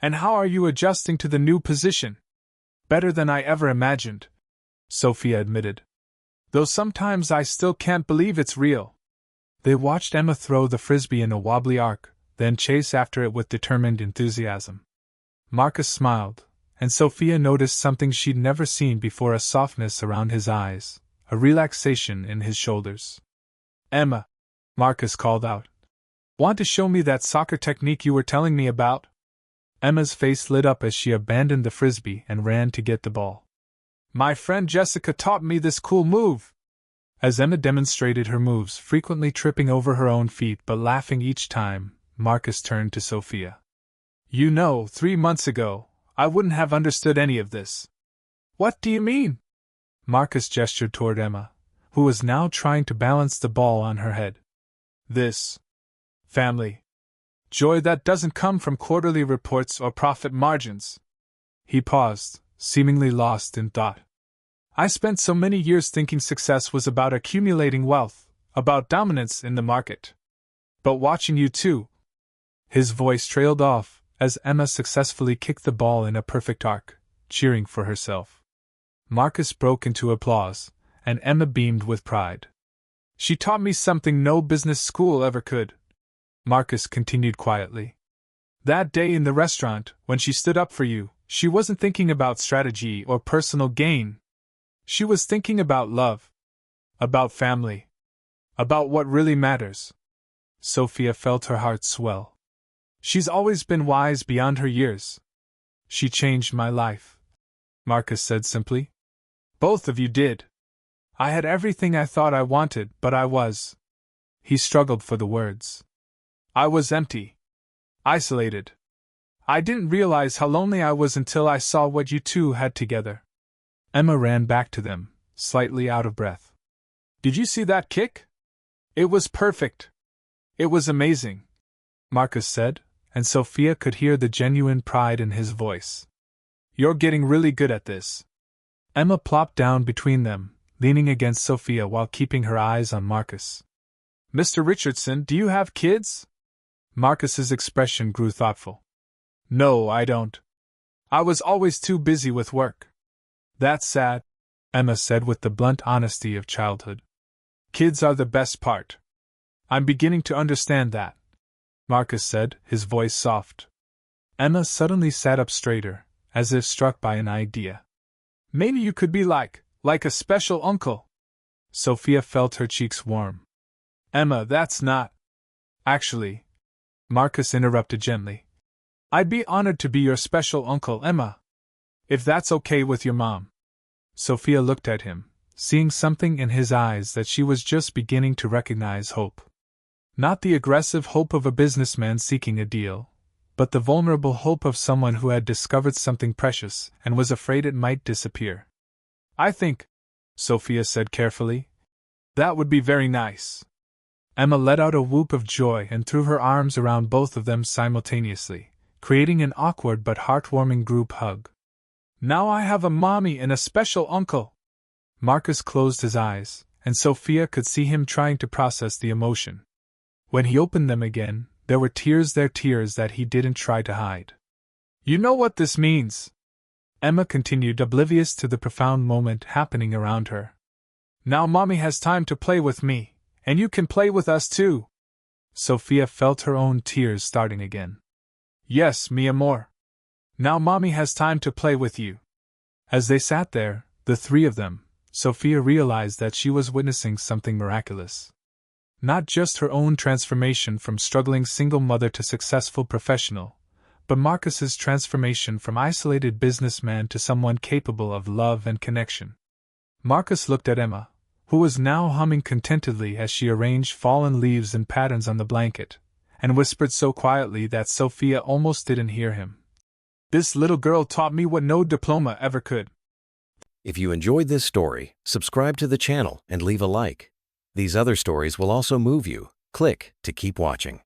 "And how are you adjusting to the new position?" "Better than I ever imagined," Sophia admitted. "Though sometimes I still can't believe it's real." They watched Emma throw the frisbee in a wobbly arc, then chase after it with determined enthusiasm. Marcus smiled, and Sophia noticed something she'd never seen before: a softness around his eyes, a relaxation in his shoulders. "Emma," Marcus called out, "want to show me that soccer technique you were telling me about?" Emma's face lit up as she abandoned the frisbee and ran to get the ball. "My friend Jessica taught me this cool move." As Emma demonstrated her moves, frequently tripping over her own feet but laughing each time, Marcus turned to Sophia. "You know, 3 months ago, I wouldn't have understood any of this." "What do you mean?" Marcus gestured toward Emma, who was now trying to balance the ball on her head. "This family joy that doesn't come from quarterly reports or profit margins." He paused, seemingly lost in thought. "I spent so many years thinking success was about accumulating wealth, about dominance in the market. But watching you two—" His voice trailed off as Emma successfully kicked the ball in a perfect arc, cheering for herself. Marcus broke into applause, and Emma beamed with pride. "She taught me something no business school ever could," Marcus continued quietly. "That day in the restaurant, when she stood up for you, she wasn't thinking about strategy or personal gain. She was thinking about love, about family, about what really matters." Sophia felt her heart swell. "She's always been wise beyond her years." "She changed my life," Marcus said simply. "Both of you did. I had everything I thought I wanted, but I was—" He struggled for the words. "I was empty. Isolated. I didn't realize how lonely I was until I saw what you two had together." Emma ran back to them, slightly out of breath. "Did you see that kick? It was perfect. It was amazing," Marcus said, and Sophia could hear the genuine pride in his voice. "You're getting really good at this." Emma plopped down between them, leaning against Sophia while keeping her eyes on Marcus. "Mr. Richardson, do you have kids?" Marcus's expression grew thoughtful. "No, I don't. I was always too busy with work." "That's sad," Emma said with the blunt honesty of childhood. "Kids are the best part." "I'm beginning to understand that," Marcus said, his voice soft. Emma suddenly sat up straighter, as if struck by an idea. "Maybe you could be like a special uncle." Sophia felt her cheeks warm. "Emma, that's not—" "Actually," Marcus interrupted gently, "I'd be honored to be your special uncle, Emma. If that's okay with your mom." Sophia looked at him, seeing something in his eyes that she was just beginning to recognize: hope. Not the aggressive hope of a businessman seeking a deal, but the vulnerable hope of someone who had discovered something precious and was afraid it might disappear. "I think," Sophia said carefully, "that would be very nice." Emma let out a whoop of joy and threw her arms around both of them simultaneously, creating an awkward but heartwarming group hug. "Now I have a mommy and a special uncle." Marcus closed his eyes, and Sophia could see him trying to process the emotion. When he opened them again, there were tears that he didn't try to hide. "You know what this means," Emma continued, oblivious to the profound moment happening around her. "Now Mommy has time to play with me, and you can play with us too." Sophia felt her own tears starting again. "Yes, mi amor. Now Mommy has time to play with you. As they sat there, the three of them, Sophia realized that she was witnessing something miraculous. Not just her own transformation from struggling single mother to successful professional, but Marcus's transformation from isolated businessman to someone capable of love and connection. Marcus looked at Emma, who was now humming contentedly as she arranged fallen leaves and patterns on the blanket, and whispered so quietly that Sophia almost didn't hear him. This little girl taught me what no diploma ever could. If you enjoyed this story, subscribe to the channel and leave a like. These other stories will also move you. Click to keep watching.